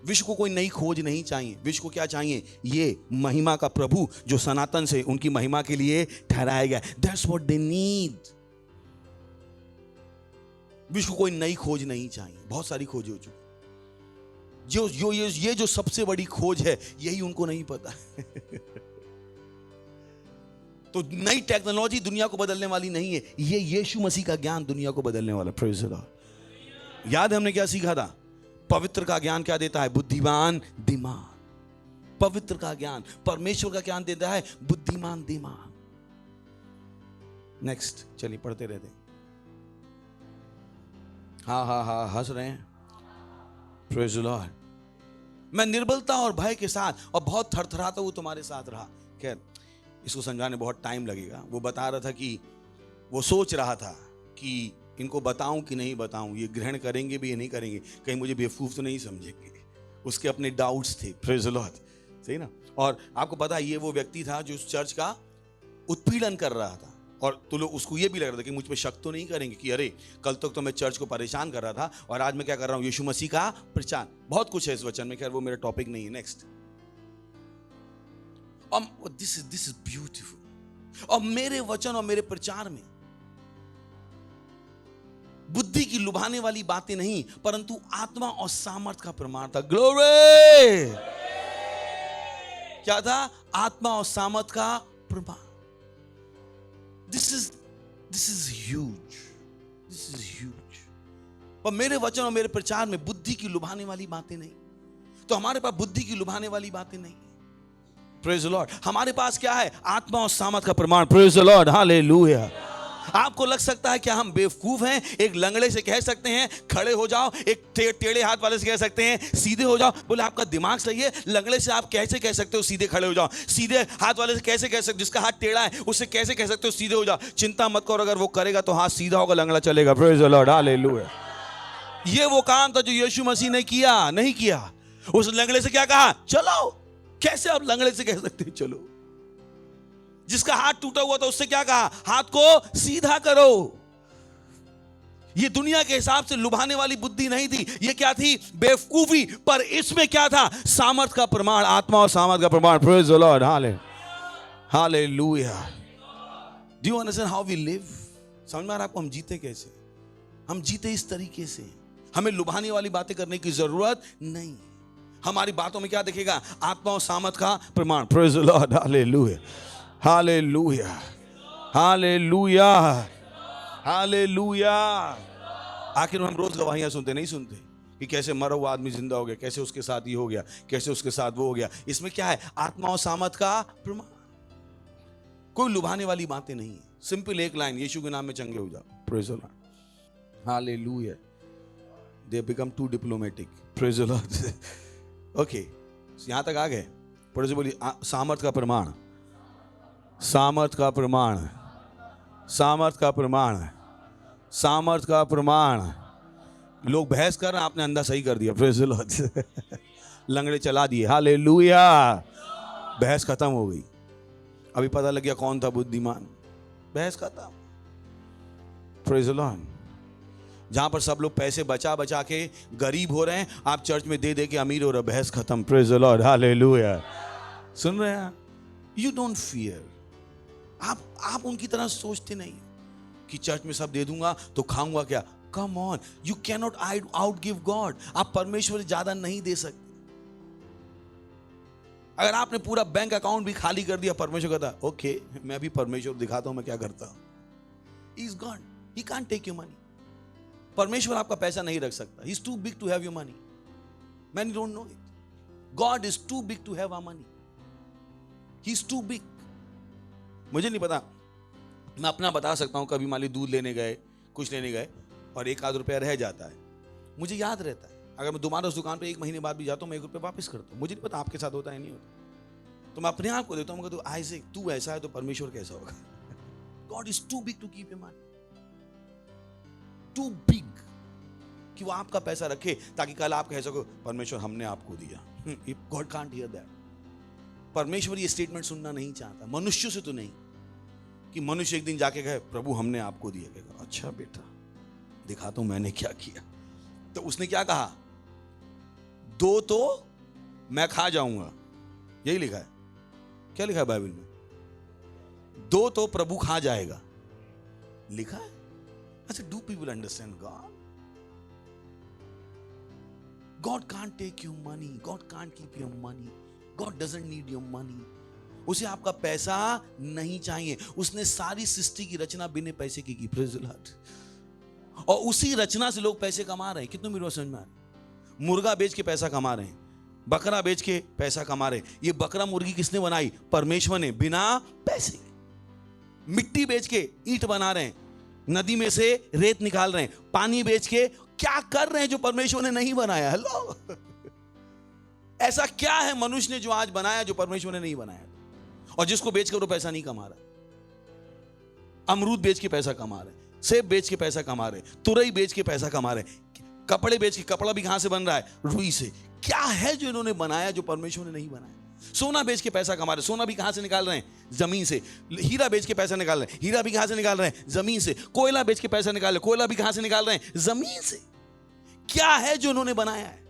विश्व को कोई नई खोज नहीं चाहिए। विश्व को क्या चाहिए? ये महिमा का प्रभु जो सनातन से उनकी महिमा के लिए ठहराया गया। That's what they need. विश्व को कोई नई खोज नहीं चाहिए। बहुत सारी खोज हो चुकी। ये जो सबसे बड़ी खोज है यही उनको नहीं पता। तो नई टेक्नोलॉजी दुनिया को बदलने वाली नहीं है, ये यीशु मसीह का ज्ञान दुनिया को बदलने वाला। Praise the Lord. याद है हमने क्या सीखा था? पवित्र का ज्ञान क्या देता है? बुद्धिमान दिमाग। पवित्र का ज्ञान, परमेश्वर का ज्ञान देता है बुद्धिमान दिमाग। नेक्स्ट चलिए पढ़ते रहते। हाँ हंस रहे हैं। Praise the Lord. मैं निर्बलता और भय के साथ और बहुत थरथराता हुआ तुम्हारे साथ रहा। खैर इसको समझाने बहुत टाइम लगेगा। वो बता रहा था कि वो सोच रहा था कि इनको बताऊं कि नहीं बताऊं, ये ग्रहण करेंगे भी या नहीं करेंगे, कहीं मुझे बेवकूफ तो नहीं समझेंगे। उसके अपने डाउट्स थे। Praise the Lord. सही ना? और आपको पता है ये वो व्यक्ति था जो चर्च का उत्पीड़न कर रहा था और तो लोग उसको ये भी लग रहा था कि मुझ पे शक तो नहीं करेंगे कि अरे कल तक तो मैं चर्च को परेशान कर रहा था और आज मैं क्या कर रहा हूं, यीशु मसीह का प्रचार। बहुत कुछ है इस वचन में, खैर वो मेरा टॉपिक नहीं है। Next, this is beautiful. और मेरे वचन और मेरे प्रचार में बुद्धि की लुभाने वाली बातें नहीं, परंतु आत्मा और सामर्थ का प्रमाण था। ग्लोरी! क्या था? आत्मा और सामर्थ का प्रमाण। This is huge, this is huge. पर मेरे वचन और मेरे प्रचार में बुद्धि की लुभाने वाली बातें नहीं। तो हमारे पास बुद्धि की लुभाने वाली बातें नहीं। Praise the Lord. हमारे पास क्या है? आत्मा और सामर्थ का प्रमाण। Praise the Lord, hallelujah. आपको लग सकता है क्या हम बेवकूफ हैं? एक लंगड़े से कह सकते हैं खड़े हो जाओ, एक टेढ़े हाथ वाले से कह सकते हैं सीधे हो जाओ। बोले आपका दिमाग सही है? लंगड़े से आप कैसे कह सकते हो सीधे खड़े हो जाओ? सीधे हाथ वाले से कैसे कह सकते हो? जिसका हाथ टेढ़ा है उससे कैसे कह सकते हो सीधे हो जाओ? चिंता मत करो, अगर वो करेगा तो हाथ सीधा होगा, लंगड़ा चलेगा। Praise the Lord, hallelujah. ये वो काम था जो यीशु मसीह ने किया, नहीं किया। उस लंगड़े से क्या कहा? चलो। कैसे आप लंगड़े से कह सकते हैं चलो? जिसका हाथ टूटा हुआ था उससे क्या कहा? हाथ को सीधा करो। ये दुनिया के हिसाब से लुभाने वाली बुद्धि नहीं थी, ये क्या थी? बेवकूफी। पर इसमें क्या था? सामर्थ का प्रमाण, आत्मा और सामर्थ का प्रमाण। Praise the Lord, hallelujah. Do you understand how we live? समझ में आ रहा आपको? हम जीते कैसे? हम जीते इस तरीके से। हमें लुभाने वाली बातें करने की जरूरत नहीं। हमारी बातों में क्या दिखेगा? आत्मा और सामर्थ का प्रमाण। Praise the Lord, hallelujah, hallelujah, hallelujah, hallelujah. आखिर में हम रोज गवाहियां सुनते नहीं सुनते कि कैसे मरा हुआ आदमी जिंदा हो गया, कैसे उसके साथ ये हो गया, कैसे उसके साथ वो हो गया। इसमें क्या है? आत्मा और सामर्थ का प्रमाण। कोई लुभाने वाली बातें नहीं है। सिंपल एक लाइन, यीशु के नाम में चंगे हो जाओ। Praise the Lord, hallelujah. They become to diplomatic. Praise the Lord. Okay, यहां तक आ गए? पढ़ो से बोलिए, सामर्थ का प्रमाण, सामर्थ का प्रमाण, सामर्थ का प्रमाण, सामर्थ का प्रमाण। लोग बहस कर रहे हैं, आपने अंधा सही कर दिया। Praise the Lord. लंगड़े चला दिए। हालेलुया। बहस खत्म हो गई। अभी पता लग गया कौन था बुद्धिमान। बहस खत्म। Praise the Lord. जहां पर सब लोग पैसे बचा बचा के गरीब हो रहे हैं, आप चर्च में दे दे के अमीर हो रहे। बहस खत्म। Praise the Lord, hallelujah. सुन रहे हैं? You don't fear. आप उनकी तरह सोचते नहीं कि चर्च में सब दे दूंगा तो खाऊंगा क्या। Come on, you can not out give God. आप परमेश्वर से ज्यादा नहीं दे सकते। अगर आपने पूरा बैंक अकाउंट भी खाली कर दिया, परमेश्वर कहता ओके, मैं भी परमेश्वर दिखाता हूं मैं क्या करता हूं। He is God, he can't take your money. परमेश्वर आपका पैसा नहीं रख सकता। He is too big to have your money. Many don't know it. God is too big to have our money. He is too big. मुझे नहीं पता, मैं अपना बता सकता हूं। कभी मान ली दूध लेने गए, कुछ लेने गए और 1 आध रुपया रह जाता है, मुझे याद रहता है। अगर मैं दोबारा उस दुकान पे 1 महीने बाद भी जाता हूं, मैं 1 रुपया वापस करता हूं। मुझे नहीं पता आपके साथ होता है नहीं होता। तो मैं अपने आप को देता हूं, तो आइज़ेक तू ऐसा है तो परमेश्वर कैसा होगा। God is too big to keep your money. Too big कि वो आपका पैसा रखे ताकि कल आप कह सको परमेश्वर हमने आपको दिया। God can't hear that. परमेश्वर ये स्टेटमेंट सुनना नहीं चाहता, मनुष्य से तो नहीं, कि मनुष्य एक दिन जाके कहे प्रभु हमने आपको दिया। कहेगा अच्छा बेटा दिखाता हूं मैंने क्या किया। तो उसने क्या कहा? 2 तो मैं खा जाऊंगा। यही लिखा है। क्या लिखा है बाइबल में? 2 तो प्रभु खा जाएगा, लिखा है। अच्छा, do people understand God? God can't take your money. God can't keep your money. God doesn't need your money. उसे आपका पैसा नहीं चाहिए। उसने सारी सृष्टि की रचना बिना पैसे की प्रेज़ द लॉर्ड। और उसी रचना से लोग पैसे कमा रहे हैं। कितने मेरे समझ में आ रहा है? मुर्गा बेच के पैसा कमा रहे हैं, बकरा बेच के पैसा कमा रहे हैं। ये बकरा मुर्गी किसने बनाई? परमेश्वर ने, बिना पैसे। मिट्टी बेच के ईंट बना रहे हैं, नदी में से रेत निकाल रहे हैं, पानी बेच के क्या कर रहे हैं जो परमेश्वर ने नहीं बनाया। हेलो, ऐसा क्या है मनुष्य ने जो आज बनाया जो परमेश्वर ने नहीं बनाया, और जिसको बेचकर वो पैसा नहीं कमा रहा। अमरूद बेच के पैसा कमा रहे, सेब बेच के पैसा कमा रहे, तुरई बेच के पैसा कमा रहे, कपड़े बेच के। कपड़ा भी कहां से बन रहा है? रुई से। क्या है जो इन्होंने बनाया जो परमेश्वर ने नहीं बनाया? सोना बेच के पैसा कमा रहे, सोना भी कहां से निकाल रहे हैं? जमीन से। हीरा बेच के पैसा निकाल रहे हैं, हीरा भी कहां से निकाल रहे हैं? जमीन से। कोयला बेच के पैसा निकाल रहे हैं, कोयला भी कहां से निकाल रहे हैं? जमीन से। क्या है जो उन्होंने बनाया है?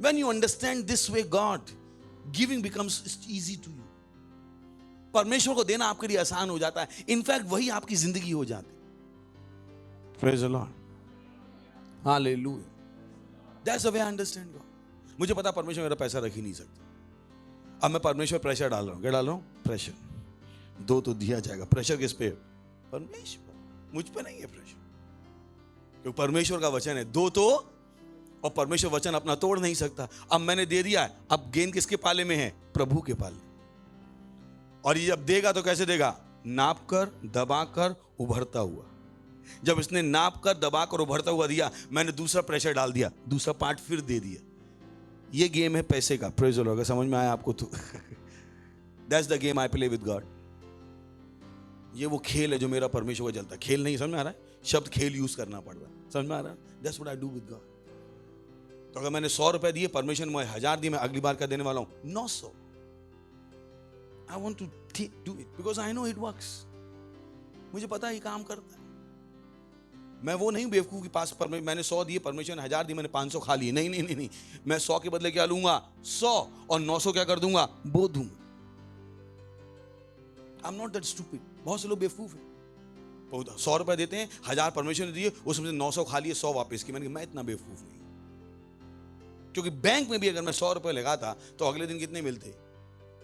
When you understand this way, God, giving becomes easy to you. परमेश्वर को देना आपके लिए आसान हो जाता है। इनफैक्ट वही आपकी जिंदगी हो जाती है। Praise the Lord. Hallelujah. That's the way I understand God. मुझे पता परमेश्वर मेरा पैसा रख ही नहीं सकता। अब मैं परमेश्वर प्रेशर डाल रहा हूं। क्या डाल रहा हूं? प्रेशर। दो तो दिया जाएगा। प्रेशर किस पे? परमेश्वर। मुझ पे नहीं है प्रेशर, क्योंकि परमेश्वर का वचन है, दो तो, और परमेश्वर वचन अपना तोड़ नहीं सकता। अब मैंने दे दिया है, अब गेंद किसके पाले में है? प्रभु के पाले। और ये जब देगा तो कैसे देगा? नाप कर, दबा कर, उभरता हुआ। जब इसने नाप कर, दबा कर, उभरता हुआ दिया, मैंने दूसरा प्रेशर डाल दिया, दूसरा पार्ट फिर दे दिया। ये गेम है पैसे का। Praise the Lord. अगर समझ में आया आपको तो that's the game I play with God. ये वो खेल है जो मेरा परमेश्वर को चलता है। खेल नहीं, समझ में आ रहा है? शब्द खेल यूज करना पड़ रहा है, समझ में आ रहा है? That's what I do with God. तो अगर मैंने 100 रुपए दिए, परमेश्वर ने 1000 दिए, मैं अगली बार क्या देने वाला हूं? 900। I want to do it because I know it works. मुझे पता है ये काम करता है। मैं वो नहीं बेवकूफ के पास मैंने 100 दिए, परमेश्वर ने 1000 दिए, मैंने 500 खा लिए। नहीं नहीं नहीं नहीं, मैं 100 के बदले क्या लूंगा? 100, और 900 क्या कर दूंगा? वो दूंगा। I am not that stupid. बहुत से लोग बेवकूफ हैं। 100 रुपए देते हैं, 1000 परमेश्वर ने दिए, उसमें से 900 खा लिए, 100 वापस की। मैंने कहा मैं इतना बेवकूफ नहीं, क्योंकि बैंक में भी अगर मैं 100 रुपए लगाता तो अगले दिन कितने मिलते?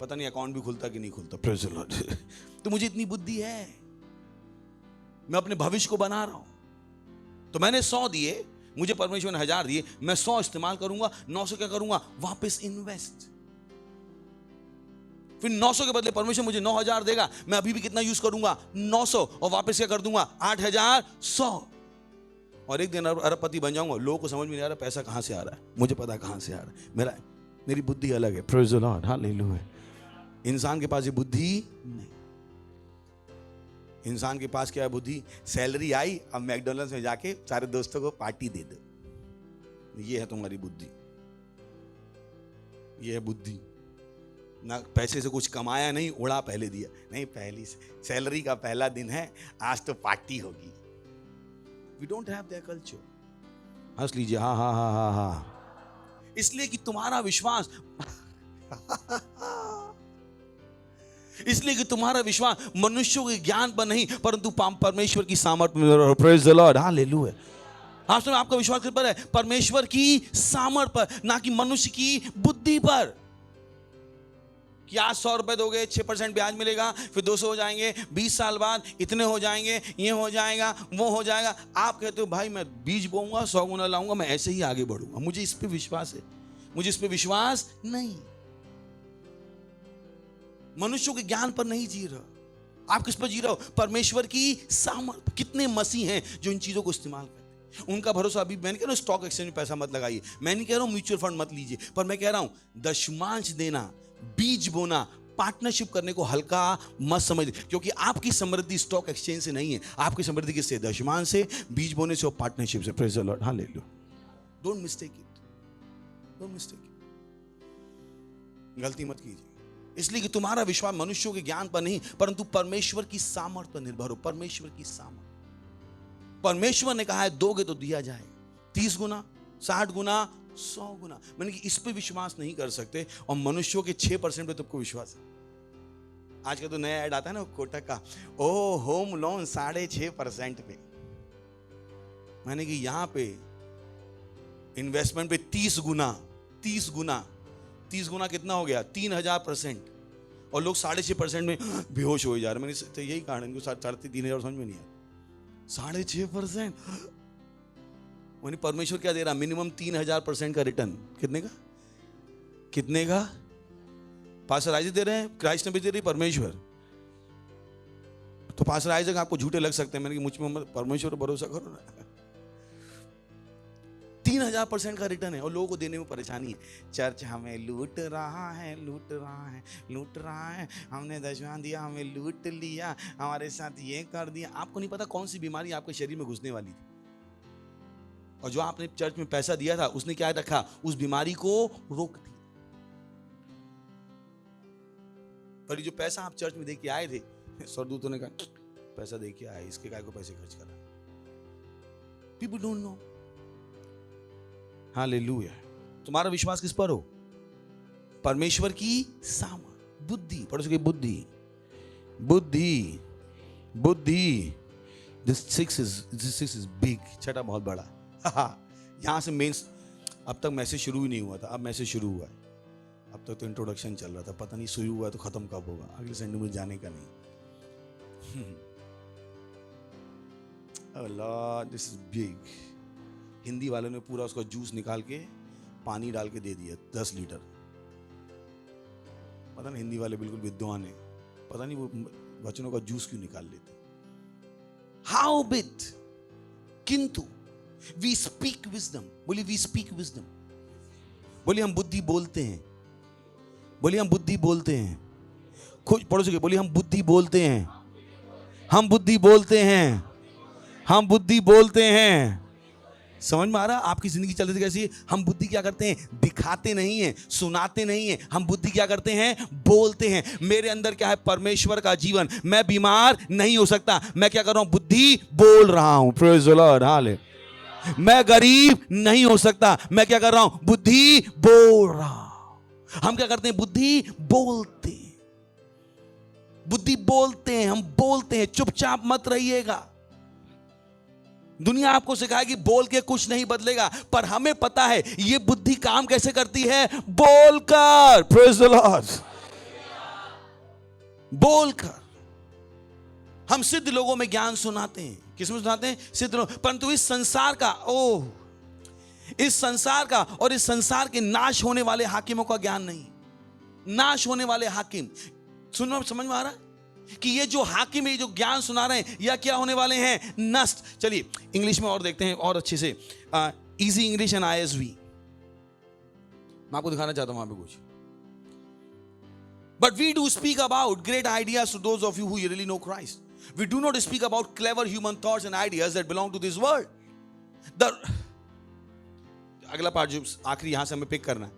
पता नहीं अकाउंट भी खुलता कि नहीं खुलता। Praise the Lord. तो मुझे इतनी बुद्धि है, मैं अपने भविष्य को बना रहा हूं। तो मैंने 100 दिए, मुझे परमेश्वर ने 1000 दिए, मैं 100 इस्तेमाल करूंगा, 900 क्या करूंगा? वापस इन्वेस्ट। फिर 900 के बदले परमेश्वर मुझे 9000 देगा, मैं अभी भी कितना यूज करूंगा? 900, और वापस क्या कर दूंगा? 8100। और एक दिन अरबपति बन जाऊंगा। लोगों को समझ में नहीं आ रहा पैसा कहां से आ रहा है, मुझे पता कहां से आ रहा है। मेरी बुद्धि अलग है। Praise the Lord. हालेलुया। इंसान के पास ये बुद्धि नहीं। इंसान के पास क्या है? बुद्धि। सैलरी आई, अब मैकडॉनल्ड्स में जाके सारे दोस्तों को पार्टी दे दो। ये है तुम्हारी बुद्धि। ये है बुद्धि। ना पैसे से कुछ कमाया नहीं, उड़ा पहले दिया। नहीं, पहली सैलरी का पहला दिन है, आज तो पार्टी होगी। We don't have that culture. हंस लीजिए। हाँ हाँ हाँ हाँ हाँ। इसलिए कि तुम्हारा विश्वास इसलिए कि तुम्हारा विश्वास मनुष्यों के ज्ञान पर नहीं, परंतु परमेश्वर की सामर्थ्य में। Praise the Lord. हालेलुया। आप सब आपका विश्वास किस पर है? परमेश्वर की सामर्थ्य पर, ना कि मनुष्य की बुद्धि पर। कि आज 100 रुपए दोगे, 6% ब्याज मिलेगा, फिर 200 हो जाएंगे, 20 साल बाद इतने हो जाएंगे, ये हो जाएगा, वो हो जाएगा। आप कहते हो भाई मैं बीज बोऊंगा, 100 गुना लाऊंगा, मैं ऐसे ही आगे बढ़ूंगा, मुझे इस पे विश्वास है। मुझे इस पे विश्वास नहीं। मनुष्यों के ज्ञान पर नहीं जी रहा। आप किस पर जी रहे हो? परमेश्वर की सामर्थ्य। कितने मसीह हैं जो इन चीजों को इस्तेमाल करते हैं। उनका भरोसा अभी, मैंने कह रहा हूं स्टॉक एक्सचेंज में पैसा मत लगाइए, मैं नहीं कह रहा हूं म्यूचुअल फंड मत लीजिए, पर मैं कह रहा हूं दशमांश देना, बीज बोना, पार्टनरशिप करने को हल्का मत समझ, क्योंकि आपकी समृद्धि स्टॉक एक्सचेंज से नहीं है। आपकी समृद्धि किससे? दशमांश से, बीज बोने से और पार्टनरशिप से। Praise the Lord. Hallelujah. Don't mistake it. Don't mistake it. गलती मत कीजिए। इसलिए कि तुम्हारा विश्वास मनुष्यों के ज्ञान पर नहीं, परंतु परमेश्वर की सामर्थ्य पर निर्भर हो। परमेश्वर की सामर्थ्य। परमेश्वर ने कहा है दोगे तो दिया जाएगा, 30 गुना, 60 गुना, 100 गुना। मैंने कि इस पे विश्वास नहीं कर सकते, और मनुष्यों के 6% पे तुमको विश्वास है। आज का तो नया ऐड आता है ना कोटक का, ओ होम लोन 6.5% पे। मैंने कि यहां पे इन्वेस्टमेंट पे 30 गुना 30 गुना कितना हो गया? 3000%। और लोग 6.5% में बेहोश हो जा रहे। मैंने तो यही कारण, इनको 3,500 समझ में नहीं आया। 6.5%। मैंने परमेश्वर क्या दे रहा? मिनिमम 3000% का रिटर्न। कितने का? पास्टर आइजक दे रहे हैं, क्राइस्ट ने भी दे रही, परमेश्वर। तो पास्टर आइजक आपको झूठे लग सकते हैं, मैंने कि मुझ में परमेश्वर पर भरोसा करो ना। 3000% का रिटर्न है, और लोगों को देने में परेशानी है। चर्च हमें लूट रहा है, हमने दशमांश दिया, हमें लूट लिया, हमारे साथ ये कर दिया। आपको नहीं पता कौन सी बीमारी आपके शरीर में घुसने वाली थी, और जो आपने चर्च में पैसा दिया था उसने क्या रखा? उस बीमारी को रोक दी। और ये जो पैसा आप चर्च में दे के आए थे, स्वर्गदूतों ने कहा पैसा दे के आए, इसके काय को पैसे खर्च करा। People don't know. हालेलुया। तुम्हारा विश्वास किस पर हो? परमेश्वर की सामर्थ, बुद्धि। पढ़ो सके बुद्धि, बुद्धि, बुद्धि। This six is big, छठा बहुत बड़ा। यहां से मेन, अब तक मैसेज शुरू ही नहीं हुआ था, अब मैसेज शुरू हुआ है। अब तक तो इंट्रोडक्शन चल रहा था, पता नहीं शुरू हुआ तो खत्म कब होगा, अगले संडे में जाने का नहीं। Oh Lord, this is big। Hindi वालों ने पूरा उसका जूस निकाल के पानी डाल के दे दिया 10 लीटर। पता नहीं हिंदी वाले बिल्कुल विद्वान है, पता नहीं वो वचनों का जूस क्यों निकाल लेते। हाउ बिट, किंतु वी स्पीक विजडम। बोलिए वी स्पीक विजडम। बोलिए हम बुद्धि बोलते हैं। बोलिए हम बुद्धि बोलते हैं। खुद पढ़ो सके, बोलिए हम बुद्धि बोलते हैं। हम बुद्धि बोलते हैं। हम बुद्धि बोलते हैं। समझ में आ रहा? आपकी जिंदगी चल रही थी कैसी? हम बुद्धि क्या करते हैं? दिखाते नहीं है, सुनाते नहीं है, हम बुद्धि क्या करते हैं? बोलते हैं। मेरे अंदर क्या है? परमेश्वर का जीवन। मैं बीमार नहीं हो सकता, मैं क्या कर रहा हूं? बुद्धि बोल रहा हूं। Praise the Lord, hallelujah. मैं गरीब नहीं हो सकता, मैं क्या कर रहा हूं? बुद्धि बोल रहा हूं। हम क्या करते हैं? बुद्धि बोलते हैं। बुद्धि बोलते हैं, हम बोलते हैं। चुपचाप मत रहिएगा। दुनिया आपको सिखाएगी बोल के कुछ नहीं बदलेगा, पर हमें पता है ये बुद्धि काम कैसे करती है? बोलकर। Praise the Lord. बोलकर। हम सिद्ध लोगों में ज्ञान सुनाते हैं। किसमें सुनाते हैं? सिद्ध लोग। परंतु इस संसार का, इस संसार का और इस संसार के नाश होने वाले हाकिमों का ज्ञान नहीं। नाश होने वाले हाकिम, सुनो, समझ में आ रहा है कि ये जो हाकिम है, जो ज्ञान सुना रहे हैं, या क्या होने वाले हैं? नष्ट। चलिए इंग्लिश में और देखते हैं और अच्छे से। इजी इंग्लिश एंड ISV मैं आपको दिखाना चाहता हूं वहां पे कुछ। But we do speak about great ideas to those of you who really know Christ. We do not speak about clever human thoughts and ideas that belong to this world. अगला part जो आखिरी यहां से हमें pick करना है।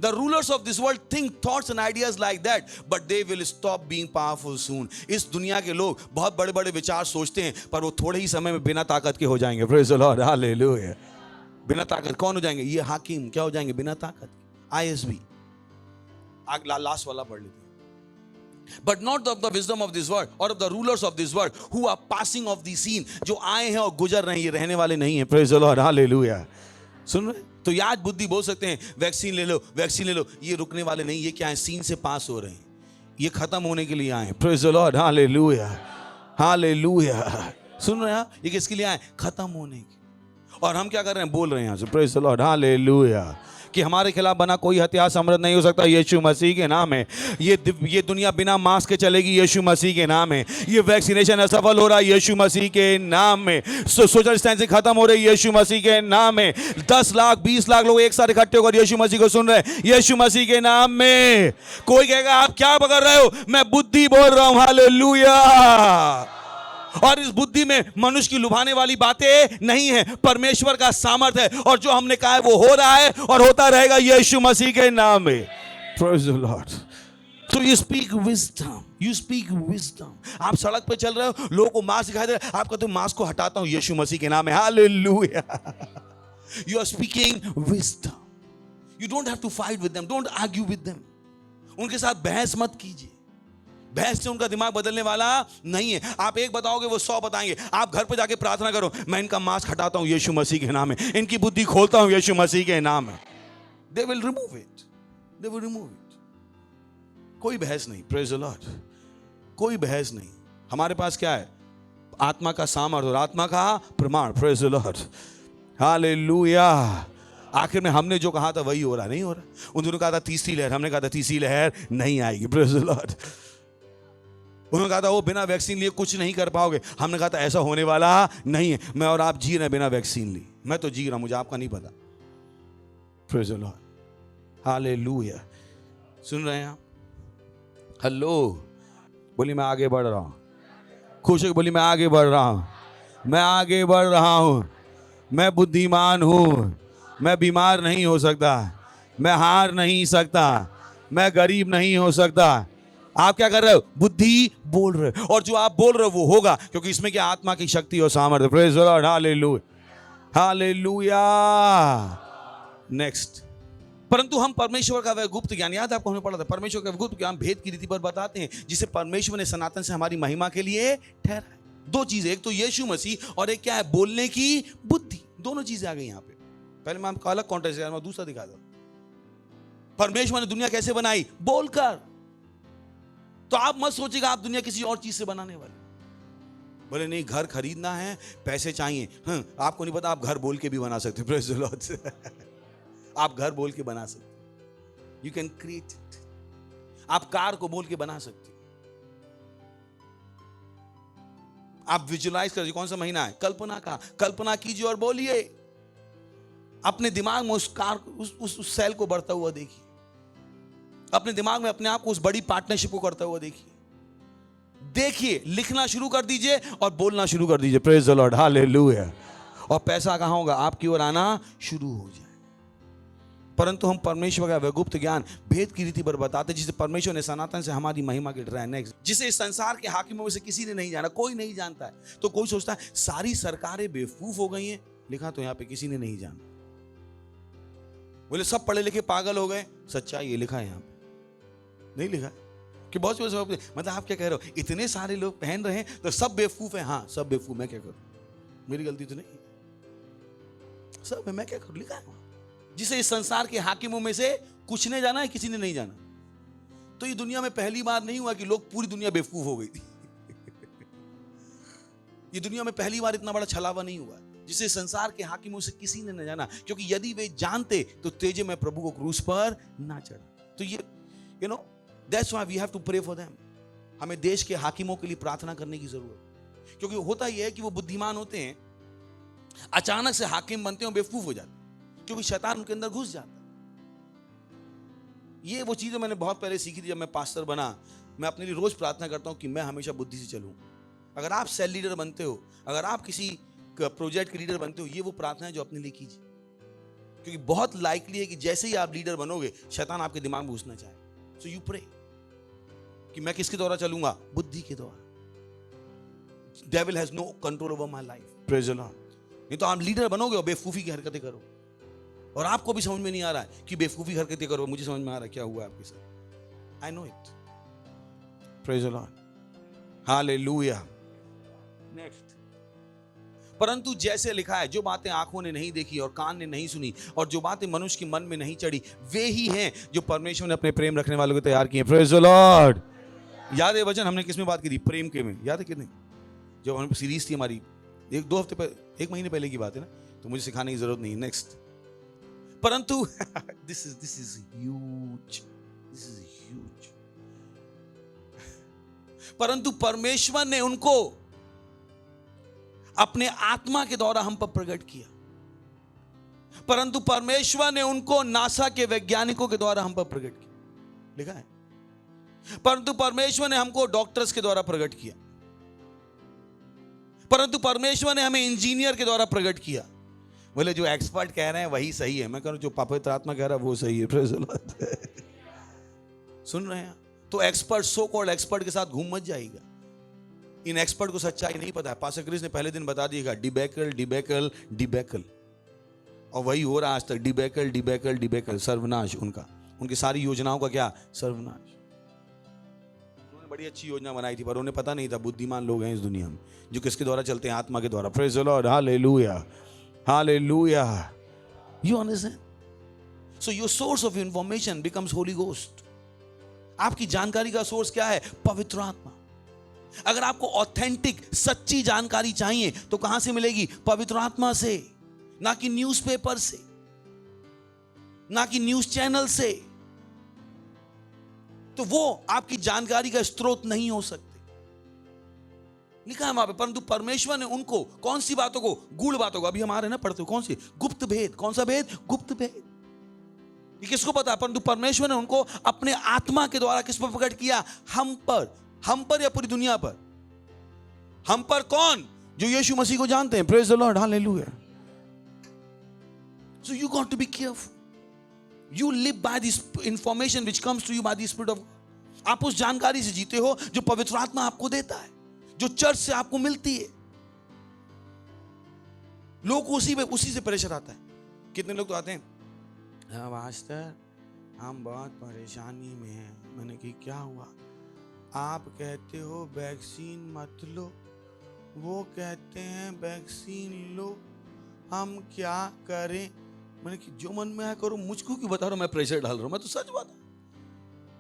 The rulers of this world think thoughts and ideas like that, but they will stop being powerful soon. इस दुनिया के लोग बहुत बड़े बड़े विचार सोचते हैं, पर वो थोड़े ही समय में बिना ताकत के हो जाएंगे। Praise the Lord, hallelujah। बिना ताकत कौन हो जाएंगे? ये हाकिम क्या हो जाएंगे? बिना ताकत। ISV लास्ट वाला पढ़ लेते हैं। But not of the wisdom of this world or of the rulers of this world who are passing off the scene। जो आए हैं और गुजर रहे हैं, ये रहने वाले नहीं है। Praise the Lord, hallelujah। सुन रहे? तो आज बुद्धि बोल सकते हैं वैक्सीन ले लो, वैक्सीन ले लो, ये रुकने वाले नहीं। ये क्या है? सीन से पास हो रहे हैं, ये खत्म होने के लिए आए हैं। Praise the Lord, hallelujah, hallelujah. सुन रहे हैं? ये किसके लिए आए? खत्म होने के। और हम क्या कर रहे हैं? बोल रहे हैं यहां से प्रेज़ द लॉर्ड, हालेलुया, कि हमारे खिलाफ बना कोई हथियार समृद्ध नहीं हो सकता यीशु मसीह के नाम है। ये दुनिया बिना मास्क के चलेगी यीशु मसीह के नाम है। ये वैक्सीनेशन असफल हो रहा है यीशु मसीह के नाम में। सोशल डिस्टेंसिंग खत्म हो रही है यीशु मसीह के नाम में। 10 लाख 20 लाख लोग एक साथ इकट्ठे होकर यीशु मसीह को सुन रहे हैं यीशु मसीह के नाम में। कोई कहेगा आप क्या पकड़ रहे हो? मैं बुद्धि बोल रहा हूं। हालेलुया। और इस बुद्धि में मनुष्य की लुभाने वाली बातें नहीं है, परमेश्वर का सामर्थ्य है। और जो हमने कहा है वो हो रहा है और होता रहेगा यीशु मसीह के नाम में। Praise the Lord। So you speak wisdom, you speak wisdom। आप सड़क पे चल रहे हो, लोगों को मास्क दिखाई दे रहा है, आप कहते हो मास्क को हटाता हूं यीशु मसीह के नाम में। Hallelujah. You are speaking wisdom। You don't have to fight with them, don't argue with them। उनके साथ बहस मत कीजिए। बहस से उनका दिमाग बदलने वाला नहीं है। आप एक बताओगे वो 100 बताएंगे। आप घर पे जाके प्रार्थना करो, मैं इनका मास्क हटाता हूं यीशु मसीह के नाम में, इनकी बुद्धि खोलता हूं यीशु मसीह के नाम में। They will remove it, they will remove it। कोई बहस नहीं। Praise the Lord। कोई बहस नहीं। हमारे पास क्या है? आत्मा का सामर्थ और आत्मा का प्रमाण। Praise the Lord, hallelujah. आखिर में हमने जो कहा था वही हो रहा, नहीं हो रहा। उन्होंने कहा था तीसरी लहर, हमने कहा था तीसरी लहर नहीं आएगी। Praise the Lord। उन्होंने कहा था वो बिना वैक्सीन लिए कुछ नहीं कर पाओगे, हमने कहा था ऐसा होने वाला नहीं है। मैं और आप जी रहे हैं बिना वैक्सीन ली, मैं तो जी रहा हूं, मुझे आपका नहीं पता। Praise the Lord, hallelujah. सुन रहे हैं आप? हेलो, बोली मैं आगे बढ़ रहा हूं। खुश हो बोली मैं आगे बढ़ रहा हूं, मैं आगे बढ़ रहा हूं, मैं बुद्धिमान हूं, मैं बीमार नहीं हो सकता, मैं हार नहीं सकता, मैं गरीब नहीं हो सकता, आप क्या कर रहे हो? बुद्धि बोल रहे हो, और जो आप बोल रहे हो वो होगा, क्योंकि इसमें क्या? आत्मा की शक्ति और सामर्थ्य। Praise the Lord, hallelujah, hallelujah. Next, परंतु हम परमेश्वर का वह गुप्त ज्ञान, याद है आपको हमने पढ़ा था, परमेश्वर का गुप्त ज्ञान भेद की रीति पर बताते हैं, जिसे परमेश्वर ने सनातन से हमारी महिमा के लिए ठहरा है। दो चीजें, एक तो यीशु मसीह और एक क्या है? बोलने की बुद्धि। दोनों चीजें आ गई यहां पे। पहले मैं आपको अलग कॉन्टेक्स्ट में दूसरा दिखा दूं। परमेश्वर ने दुनिया कैसे बनाई? बोलकर। तो आप मत सोचिएगा आप दुनिया किसी और चीज से बनाने वाले। बोले नहीं, घर खरीदना है, पैसे चाहिए। आपको नहीं पता, आप घर बोल के भी बना सकते। Praise the Lord. आप घर बोल के बना सकते, यू कैन क्रिएट इट। आप कार को बोल के बना सकते। आप विजुलाइज करिए, कौन सा महीना है? कल्पना का। कल्पना कीजिए और बोलिए। अपने दिमाग में उस कार, उस सेल को बढ़ता हुआ देखिए। अपने दिमाग में अपने आप को उस बड़ी पार्टनरशिप को करता हुआ देखिए, लिखना शुरू कर दीजिए और बोलना शुरू कर दीजिए। Praise the Lord, hallelujah. और पैसा कहां होगा? आपकी ओर आना शुरू हो जाए। परंतु हम परमेश्वर का वह गुप्त ज्ञान भेद की रीति पर बताते, जिसे परमेश्वर ने सनातन से हमारी महिमा के ठहराया। नेक्स्ट, जिसे इस संसार के हाकिमों में से किसी ने नहीं जाना, कोई नहीं जानता है। तो कोई सोचता है सारी सरकारें बेवकूफ हो गई हैं। लिखा तो यहां पे किसी ने नहीं जाना। बोले सब पढ़े लिखे पागल हो गए। सच्चाई ये लिखा है यहां पे, नहीं लिखा कि बहुत से मतलब आप क्या कह रहे हो? इतने सारे लोग पहन रहे हैं तो सब बेवकूफ है। हाँ, सब बेवकूफ। मैं क्या करूं? मेरी गलती तो नहीं, सब है, मैं क्या करूं? लिखा है। जिसे इस संसार के हाकिमों में से कुछ ने जाना है, किसी ने नहीं जाना। तो ये दुनिया में पहली बार नहीं हुआ कि लोग, पूरी दुनिया बेवकूफ हो गई थी। ये दुनिया में पहली बार इतना बड़ा छलावा नहीं हुआ जिसे संसार के हाकिमों से किसी ने न जाना, क्योंकि यदि वे जानते तो तेजे में प्रभु को क्रूस पर ना चढ़ा। तो ये that's why we have to pray for them. हमें देश के हाकिमों के लिए प्रार्थना करने की जरूरत है, क्योंकि होता यह है कि वो बुद्धिमान होते हैं, अचानक से हाकिम बनते हैं, बेवकूफ हो जाते हैं, क्योंकि शैतान उनके अंदर घुस जाता है। ये वो चीजें मैंने बहुत पहले सीखी थी जब मैं पास्टर बना। मैं अपने लिए रोज प्रार्थना करता हूं कि मैं हमेशा बुद्धि से चलूं। अगर आप सेल लीडर बनते हो, अगर आप किसी प्रोजेक्ट के लीडर बनते हो, ये वो प्रार्थना है जो अपने लिए कीजिए, क्योंकि बहुत लाइकली है कि जैसे ही आप लीडर बनोगे, शैतान आपके दिमाग में घुसना चाहे। सो यू प्रे कि मैं किसके द्वारा चलूंगा? बुद्धि के द्वारा। Devil has no control over my life. Praise the Lord. नहीं तो आप लीडर बनोगे और बेवकूफी की हरकतें करो, और आपको भी समझ में नहीं आ रहा है कि बेवकूफी हरकतें करो। मुझे समझ में आ रहा है क्या हुआ आपके साथ। आई know it. Praise the Lord, hallelujah. Next, परंतु जैसे लिखा है, जो बातें आंखों ने नहीं देखी और कान ने नहीं सुनी और जो बातें मनुष्य के मन में नहीं चढ़ी, वे ही हैं जो परमेश्वर ने अपने प्रेम रखने वालों को तैयार किए। Praise the Lord. याद है वचन हमने किसमें बात की थी? प्रेम के में। याद है कि नहीं? जब हमारी सीरीज थी हमारी, 1-2 हफ्ते पहले, 1 महीने पहले की बात है ना, तो मुझे सिखाने की जरूरत नहीं। नेक्स्ट, परंतु दिस इज ह्यूज। परंतु परमेश्वर ने उनको अपने आत्मा के द्वारा हम पर प्रकट किया। परंतु परमेश्वर ने उनको नासा के वैज्ञानिकों के द्वारा हम पर प्रकट किया। लिखा है, परंतु परमेश्वर ने हमको डॉक्टर्स के द्वारा प्रकट किया। परंतु परमेश्वर ने हमें इंजीनियर के द्वारा प्रकट किया। बोले जो एक्सपर्ट कह रहे हैं वही सही है। मैं कह रहा हूं जो पवित्र आत्मा कह रहा है वो सही है। Praise the Lord. सुन रहे हैं? तो एक्सपर्ट, सो कॉल्ड एक्सपर्ट के साथ घूम मत जाएगा। इन एक्सपर्ट को सच्चाई नहीं पता है। पास्टर क्रिस ने पहले दिन बता दिएगा डिबेकल डिबेकल डिबेकल, और वही हो रहा आज तक। डिबेकल डिबेकल डिबेकल, सर्वनाश उनका, उनकी सारी योजनाओं का क्या? सर्वनाश। उन्होंने बड़ी अच्छी योजना बनाई थी, पर उन्हें पता नहीं था बुद्धिमान लोग हैं इस दुनिया में जो किसके द्वारा चलते हैं? आत्मा के द्वारा। Praise the Lord, hallelujah, hallelujah. You understand? So your source of information becomes Holi ghost. आपकी जानकारी का सोर्स क्या है? पवित्र आत्मा। अगर आपको ऑथेंटिक, सच्ची जानकारी चाहिए तो कहां से मिलेगी? पवित्र आत्मा से, ना कि न्यूज़पेपर से, ना कि न्यूज़ चैनल से। तो वो आपकी जानकारी का स्रोत नहीं हो सकते। लिखा है वहां पे, परंतु परमेश्वर ने उनको कौन सी बातों को? गूढ़ बातों को। अभी हमारे ना पढ़ते हो कौन सी? गुप्त भेद। कौन सा भेद? गुप्त भेद। ये किसको पता है? परंतु परमेश्वर ने उनको अपने आत्मा के द्वारा किस पर प्रकट किया? हम पर। हम पर या पूरी दुनिया पर? हम पर कौन? जो यीशु मसीह को जानते हैं। Praise the Lord, hallelujah. So you got to be careful. You live by this information which comes to you by the Spirit of God. आप उस जानकारी से जीते हो जो पवित्र आत्मा आपको देता है, जो चर्च से आपको मिलती है। लोग को उसी से प्रेशर आता है। कितने लोग तो आते हैं, हाँ मास्टर हम बहुत परेशानी में हैं। मैंने कि क्या हुआ? आप कहते हो वैक्सीन मत लो, वो कहते हैं वैक्सीन लो, हम क्या करें? मैंने कि जो मन में आया करो, मुझको क्यों बता रहा हूं? मैं प्रेशर डाल रहा हूं? मैं तो सच बता,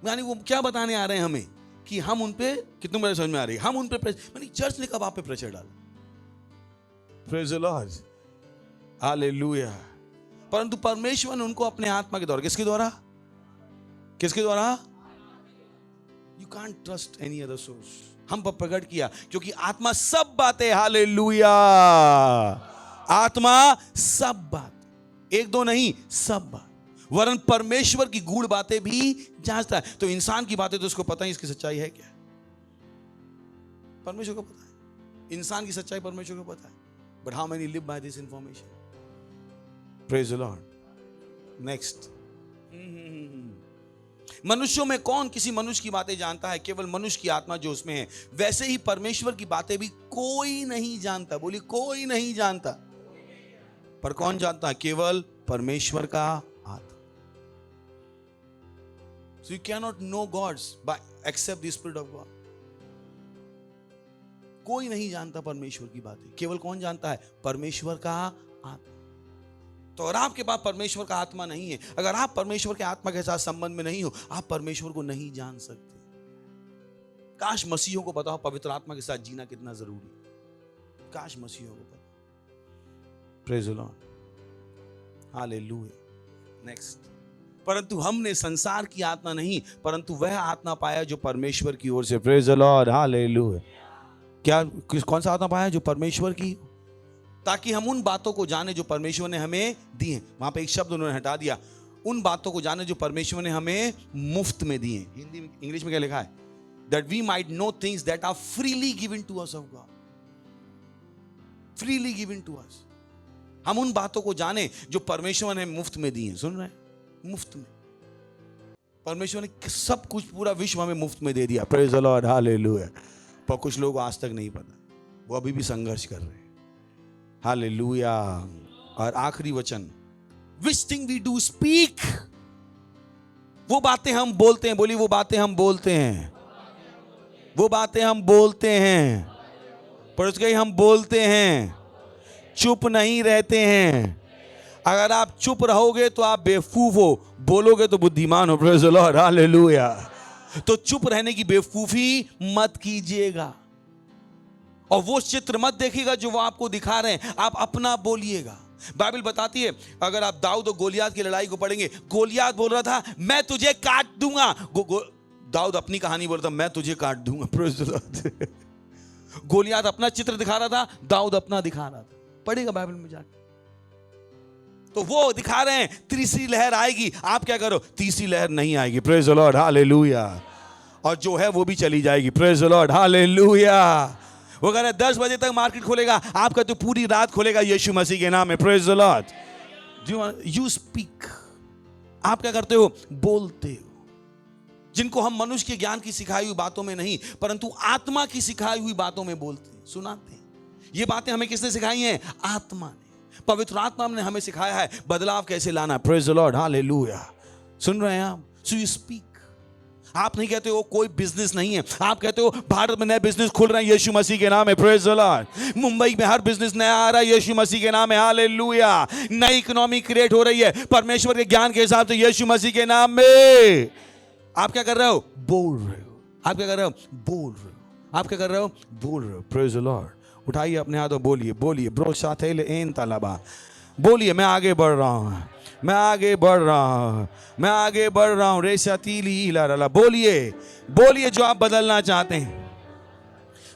यानी वो क्या बताने आ रहे हैं हमें कि हम उन पे, कितने मेरे समझ में आ रही है, हम उन पे प्रेशर, मैंने चर्च ने कब आप पे प्रेशर डाला? Praise the Lord, hallelujah. परंतु परमेश्वर ने उनको अपने आत्मा के द्वारा, किसके द्वारा? किसके द्वारा? You can't trust any other source. हम पर प्रकट किया, क्योंकि आत्मा सब बातें, हालेलुया, आत्मा सब बात, एक दो नहीं, सब बात, वरन परमेश्वर की गूढ़ बातें भी जांचता है। तो इंसान की बातें तो उसको पता ही, इसकी सच्चाई है क्या? परमेश्वर को पता है। इंसान की सच्चाई परमेश्वर को पता है। But how many live by this information? Praise the Lord. Next, मनुष्यों में कौन किसी मनुष्य की बातें जानता है? केवल मनुष्य की आत्मा जो उसमें है। वैसे ही परमेश्वर की बातें भी कोई नहीं जानता। बोली कोई नहीं जानता। पर कौन जानता है? केवल परमेश्वर का आत्मा। So you cannot know God's by except the Spirit of God. कोई नहीं जानता परमेश्वर की बातें, केवल कौन जानता है? परमेश्वर का आत्मा। तो अगर आपके पास परमेश्वर का आत्मा नहीं है, अगर आप परमेश्वर के आत्मा के साथ संबंध में नहीं हो, आप परमेश्वर को नहीं जान सकते। काश मसीहों को पता हो पवित्र आत्मा के साथ जीना कितना जरूरी है। काश मसीहों को पता। Praise the Lord, hallelujah. Next, परंतु हमने संसार की आत्मा नहीं, परंतु वह आत्मा पाया जो परमेश्वर की ओर से। Praise the Lord, hallelujah. क्या, कौन सा आत्मा पाया? जो परमेश्वर की, ताकि हम उन बातों को जाने जो परमेश्वर ने हमें दी हैं। वहां पे एक शब्द उन्होंने हटा दिया, उन बातों को जाने जो परमेश्वर ने हमें मुफ्त में दी हैं। हिंदी में, इंग्लिश में क्या लिखा है? That we might know things that are freely given to us of God. Freely given to us. हम उन बातों को जाने जो परमेश्वर ने मुफ्त में दी हैं। सुन रहे हैं? मुफ्त में। परमेश्वर ने सब कुछ, पूरा विश्व हमें मुफ्त में दे दिया। Praise the Lord, hallelujah. पर कुछ लोग आज तक नहीं पता, वो अभी भी संघर्ष कर रहे हैं। हालेलुया। और आखिरी वचन, which thing we do speak, वो बातें हम बोलते हैं। बोली वो बातें हम बोलते हैं, वो बातें हम बोलते हैं। पर उसके हम बोलते हैं, चुप नहीं रहते हैं। अगर आप चुप रहोगे तो आप बेवकूफ हो, बोलोगे तो बुद्धिमान हो। Praise the Lord, hallelujah. तो चुप रहने की बेवकूफी मत कीजिएगा, और वो चित्र मत देखिएगा जो वो आपको दिखा रहे हैं, आप अपना बोलिएगा। बाइबल बताती है, अगर आप दाऊद और गोलियात की लड़ाई को पढ़ेंगे, गोलियात बोल रहा था मैं तुझे काट दूंगा, दाऊद अपनी कहानी बोल रहा था मैं तुझे काट दूंगा। Praise the Lord. गोलियात अपना चित्र दिखा रहा था, दाऊद अपना दिखा रहा था। पढ़ेगा बाइबल में जाकर, तो वो दिखा रहे हैं तीसरी लहर आएगी, आप क्या करो? तीसरी लहर नहीं आएगी। Praise the Lord, hallelujah. और जो है वो भी चली जाएगी। Praise the Lord, hallelujah. वो कह रहे 10 बजे तक मार्केट खुलेगा, आपका तो पूरी रात खुलेगा यीशु मसीह के नाम में। Praise the Lord. You speak, आप क्या करते हो? बोलते हो। जिनको हम मनुष्य के ज्ञान की सिखाई हुई बातों में नहीं, परंतु आत्मा की सिखाई हुई बातों में बोलते हैं, सुनाते हैं। ये बातें हमें किसने सिखाई हैं? आत्मा ने, पवित्र आत्मा ने हमें सिखाया है बदलाव कैसे लाना। Praise the Lord, hallelujah. सुन रहे हैं आप? So you speak. आप नहीं कहते हो कोई बिजनेस नहीं है, आप कहते हो भारत में नए बिजनेस खुल रहे हैं यीशु मसीह के नाम है। Praise the Lord. मुंबई में हर बिजनेस नया आ रहा है यीशु मसीह के नाम है, हालेलुया। नई इकोनॉमी क्रिएट हो रही है परमेश्वर के ज्ञान के हिसाब से यीशु मसीह के नाम में। आप क्या कर रहे हो? बोल रहे हो। आप क्या कर रहे हो? बोल रहे हो। आप क्या कर रहे हो? बोल रहे हो। Praise the Lord. उठाइए अपने हाथ और बोलिए, बोलिए ब्रो साथेले एन तलबा, बोलिए मैं आगे बढ़ रहा हूं, मैं आगे बढ़ रहा हूं, मैं आगे बढ़ रहा हूं। रेशातीली लाला, बोलिए, बोलिए जो आप बदलना चाहते हैं,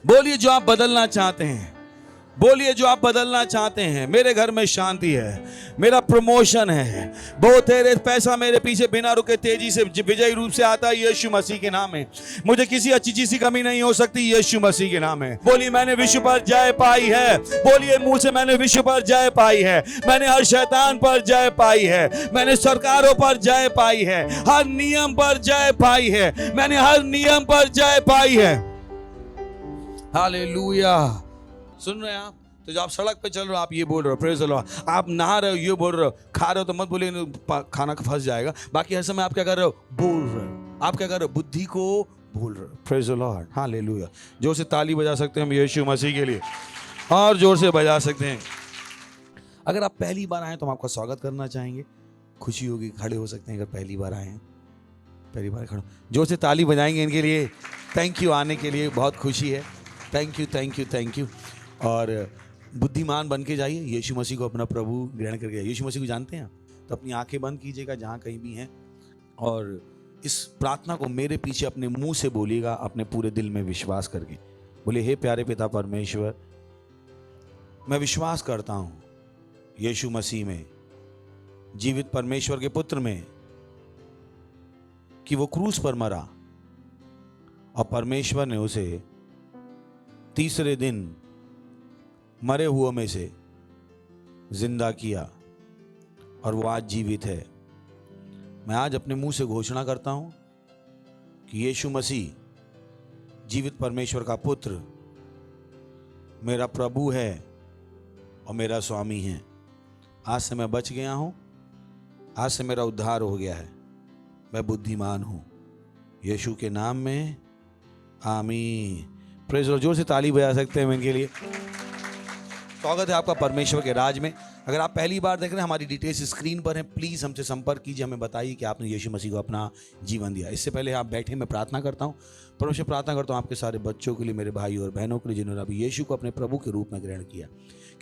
बोलिए जो आप बदलना चाहते हैं। बोलिए जो आप बदलना चाहते हैं। मेरे घर में शांति है, मेरा प्रमोशन है, बहुत तेरे पैसा मेरे पीछे बिना रुके तेजी से विजयी रूप से आता है यीशु मसीह के नाम में। मुझे किसी अच्छी चीज की कमी नहीं हो सकती यीशु मसीह के नाम में। बोलिए मैंने विश्व पर जय पाई है। बोलिए मुंह से मैंने विश्व पर जय पाई है, मैंने हर शैतान पर जय पाई है, मैंने सरकारों पर जय पाई है, हर नियम पर जय पाई है, मैंने हर नियम पर जय पाई है। हालेलुया। सुन रहे हैं आप? तो जब आप सड़क पे चल रहे हो आप ये बोल रहे हो प्रेज द लॉर्ड, आप नहा रहे हो ये बोल रहे हो, खा रहे हो तो मत बोलिए खाना फंस जाएगा। बाकी हर समय आप क्या कर रहे हो? बोल रहे हो। आप क्या कर रहे हो? बुद्धि को बोल रहे हो। Praise the Lord, hallelujah. जोर से ताली बजा सकते हैं हम यीशु मसीह के लिए, और जोर से बजा सकते हैं। अगर आप पहली बार आए तो हम आपका स्वागत करना चाहेंगे। खुशी होगी, खड़े हो सकते हैं अगर पहली बार आए हैं। पहली बार खड़े, जोर से ताली बजाएंगे इनके लिए। थैंक यू आने के लिए, बहुत खुशी है। Thank you thank you thank you. और बुद्धिमान बन के जाइए, यीशु मसीह को अपना प्रभु ग्रहण करके। यीशु मसीह को जानते हैं तो अपनी आंखें बंद कीजिएगा जहाँ कहीं भी हैं, और इस प्रार्थना को मेरे पीछे अपने मुंह से बोलिएगा, अपने पूरे दिल में विश्वास करके। बोले हे प्यारे पिता परमेश्वर, मैं विश्वास करता हूँ यीशु मसीह में, जीवित परमेश्वर के पुत्र में, कि वो क्रूस पर मरा और परमेश्वर ने उसे तीसरे दिन मरे हुओं में से जिंदा किया और वो आज जीवित है। मैं आज अपने मुंह से घोषणा करता हूं कि यीशु मसीह जीवित परमेश्वर का पुत्र मेरा प्रभु है और मेरा स्वामी है। आज से मैं बच गया हूं, आज से मेरा उद्धार हो गया है, मैं बुद्धिमान हूं। यीशु के नाम में आमीन। Praise Lord. जोर से ताली बजा सकते हैं इनके लिए। स्वागत है आपका परमेश्वर के राज में। अगर आप पहली बार देख रहे हैं, हमारी डिटेल्स स्क्रीन पर हैं। प्लीज़ हमसे संपर्क कीजिए, हमें बताइए कि आपने यीशु मसीह को अपना जीवन दिया। इससे पहले आप बैठे, मैं प्रार्थना करता हूँ। परमेश्वर, प्रार्थना करता हूँ आपके सारे बच्चों के लिए, मेरे भाई और बहनों के लिए जिन्होंने अभी यीशु को अपने प्रभु के रूप में ग्रहण किया,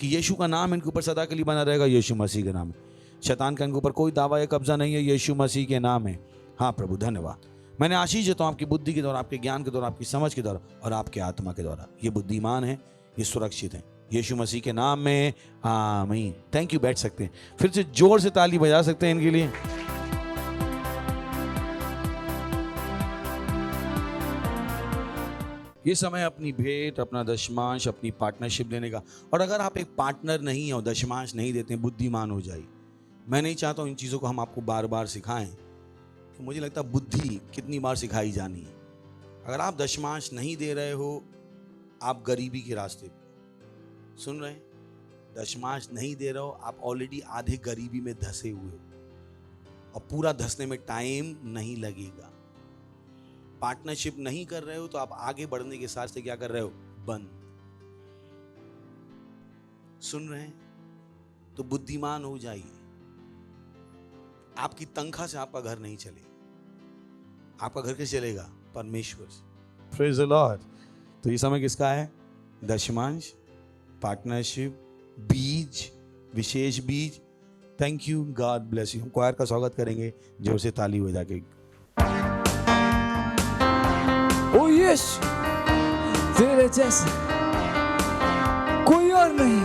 कि यीशु का नाम इनके ऊपर सदा के लिए बना रहेगा। यीशु मसीह के नाम में शैतान का इनके ऊपर कोई दावा या कब्जा नहीं है, यीशु मसीह के नाम है। हाँ प्रभु, धन्यवाद। मैंने आशीष देता हूँ आपकी बुद्धि के द्वारा, आपके ज्ञान के द्वारा, आपकी समझ के द्वारा और आपके आत्मा के द्वारा। ये बुद्धिमान है, ये सुरक्षित है, यीशु मसीह के नाम में आमीन। Thank you. बैठ सकते हैं। फिर से जोर से ताली बजा सकते हैं इनके लिए। ये समय अपनी भेंट, अपना दशमांश, अपनी पार्टनरशिप देने का। और अगर आप एक पार्टनर नहीं हो, दशमांश नहीं देते, बुद्धिमान हो जाइए। मैं नहीं चाहता हूँ इन चीज़ों को हम आपको बार बार सिखाएं, तो मुझे लगता है बुद्धि कितनी बार सिखाई जानी है। अगर आप दशमांश नहीं दे रहे हो, आप गरीबी के रास्ते पे। सुन रहे हैं? दशमांश नहीं दे रहे हो, आप ऑलरेडी आधे गरीबी में धंसे हुए हो, और पूरा धंसने में टाइम नहीं लगेगा। पार्टनरशिप नहीं कर रहे हो तो आप आगे बढ़ने के साथ से क्या कर रहे हो? बंद। सुन रहे हैं? तो बुद्धिमान हो जाइए। आपकी तनख्वाह से आपका घर नहीं चलेगा। आपका घर कैसे चलेगा? परमेश्वर से। Praise the Lord. तो ये समय किसका है? दशमांश, पार्टनरशिप, बीज, विशेष बीज। Thank you, God bless you. Choir का स्वागत करेंगे जोर से ताली बजा के। ओ यीशु, तेरे जैसे कोई और नहीं,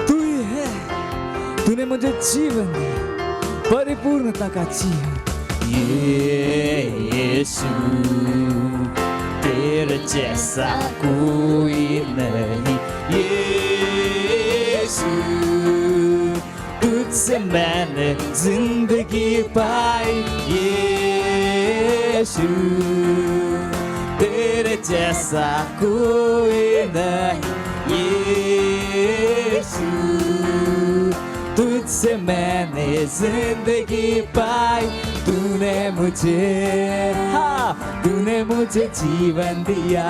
तू ही है। तूने मुझे जीवन दिया, परिपूर्णता का जीवन। यीशु, तेरे जैसा कोई नहीं। यीशु, तुझसे मैंने जिंदगी पाई। यीशु, तेरे जैसा कोई नहीं। यीशु, तुझसे मैंने जिंदगी पाई। तूने मुझे, हाँ, तूने मुझे जीवन दिया,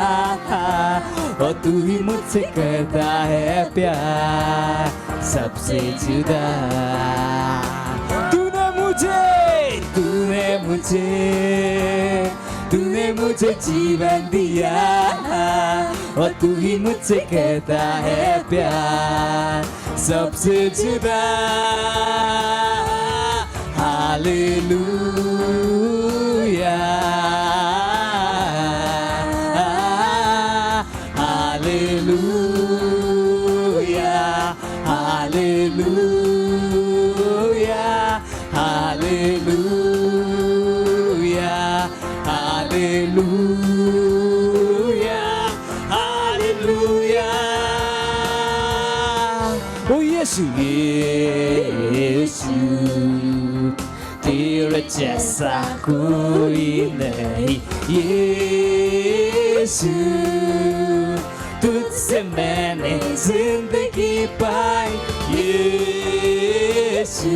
और तू ही मुझसे करता है प्यार सबसे जुदा। तूने मुझे जीवन दिया, और तू ही मुझसे कहता है प्यार सबसे जुदा। Hallelujah, hallelujah. ओ यीशु यीशु तेरे जैसा कोई नहीं यीशु तुझसे मैंने जिंदगी पाई यीशु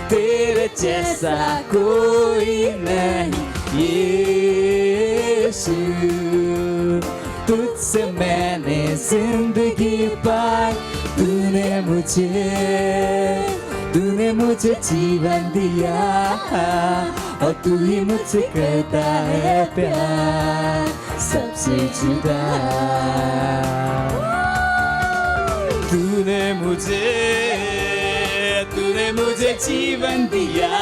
तेरे जैसा कोई नहीं यीशु तुझसे मैंने जिंदगी पाई तूने मुझे जीवन दिया और तू ही मुझसे करता है प्यार सबसे जुदा तूने मुझे जीवन दिया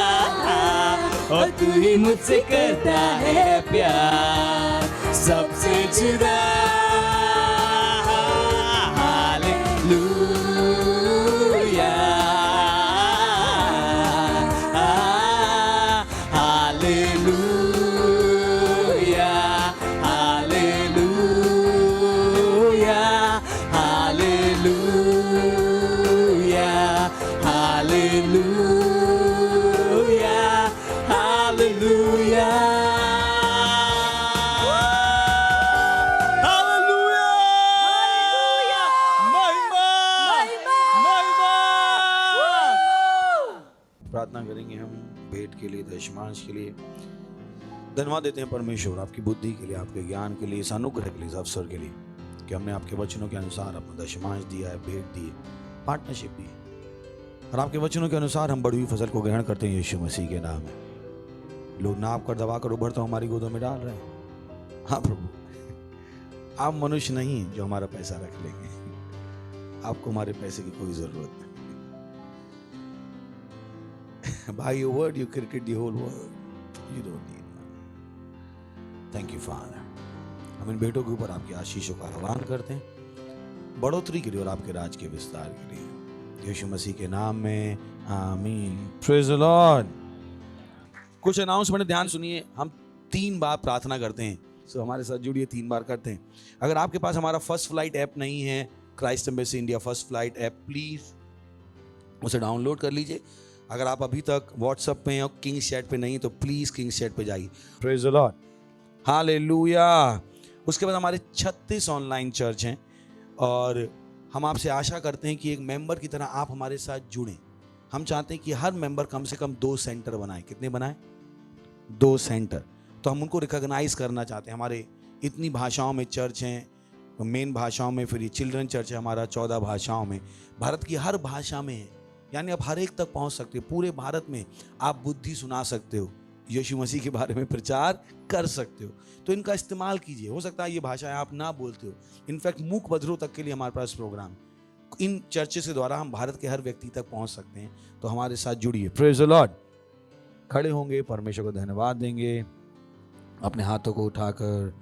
और तू ही मुझसे करता है प्यार सबसे जुदा hallelujah hallelujah hallelujah hallelujah hallelujah hallelujah प्रार्थना करेंगे हम भेंट के लिए, दशमांश के लिए। धन्यवाद देते हैं परमेश्वर आपकी बुद्धि के लिए, आपके ज्ञान के लिए, इस अनुग्रह के लिए, इस अवसर के लिए कि हमने आपके वचनों के अनुसार अपना दशमांश दिया है, भेंट दी है, पार्टनरशिप दी है और आपके वचनों के अनुसार हम बढ़ी हुई फसल को ग्रहण करते हैं यीशु मसीह के नाम में। लोग नाप कर दबा कर उभरता हमारी गोदों में डाल रहे हैं। हाँ प्रभु, आप मनुष्य नहीं जो हमारा पैसा रख लेंगे, आपको हमारे पैसे की कोई जरूरत नहीं। By your word you created the whole world. You don't need money. Thank you Father. हम इन बेटों के ऊपर आपकी आशीषों का आह्वान करते हैं, बढ़ोतरी के लिए और आपके राज के विस्तार के लिए, यीशु मसीह के नाम में आमीन। Praise the Lord. कुछ अनाउंसमेंट ध्यान सुनिए। हम 3 बार प्रार्थना करते हैं, सो हमारे साथ जुड़िए, 3 बार करते हैं। अगर आपके पास हमारा फर्स्ट फ्लाइट ऐप नहीं है, Christ embassy India first flight app, please उसे डाउनलोड कर लीजिए। अगर आप अभी तक व्हाट्सएप पे और किंग्स चैट पे नहीं तो प्लीज किंग्स चैट पे जाइए। Praise the Lord, hallelujah. उसके बाद हमारे 36 ऑनलाइन चर्च हैं और हम आपसे आशा करते हैं कि एक मेंबर की तरह आप हमारे साथ जुड़ें। हम चाहते हैं कि हर मेंबर कम से कम 2 सेंटर बनाए। कितने बनाए? 2 सेंटर। तो हम उनको रिकॉग्नाइज करना चाहते हैं। हमारे इतनी भाषाओं में चर्च हैं, मेन भाषाओं में, फिर ये चिल्ड्रन चर्च है हमारा 14 भाषाओं में, भारत की हर भाषा में है। यानी आप हर एक तक पहुंच सकते हो। पूरे भारत में आप बुद्धि सुना सकते हो, यीशु मसीह के बारे में प्रचार कर सकते हो। तो इनका इस्तेमाल कीजिए। हो सकता है ये भाषाएं आप ना बोलते हो, इनफैक्ट मूक बधिरों तक के लिए हमारे पास प्रोग्राम। इन चर्चेस के द्वारा हम भारत के हर व्यक्ति तक पहुंच सकते हैं। तो हमारे साथ जुड़िए। Praise the Lord. खड़े होंगे, परमेश्वर को धन्यवाद देंगे, अपने हाथों को उठाकर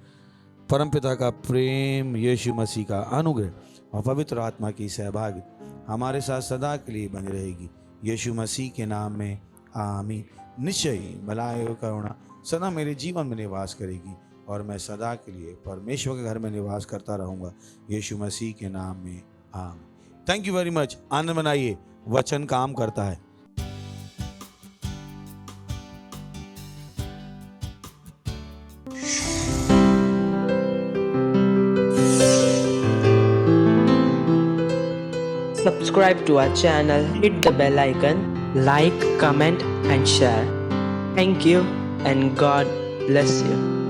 परमपिता का प्रेम, यीशु मसीह का अनुग्रह और पवित्र आत्मा की सहभागी हमारे साथ सदा के लिए बनी रहेगी। यीशु मसीह के नाम में आमीन। निश्चय ही भलाई और करुणा सदा मेरे जीवन में निवास करेगी और मैं सदा के लिए परमेश्वर के घर में निवास करता रहूँगा। यीशु मसीह के नाम में आमीन। Thank you very much. आनंद मनाइए, वचन काम करता है। Subscribe to our channel, hit the bell icon, like, comment and share. Thank you and God bless you.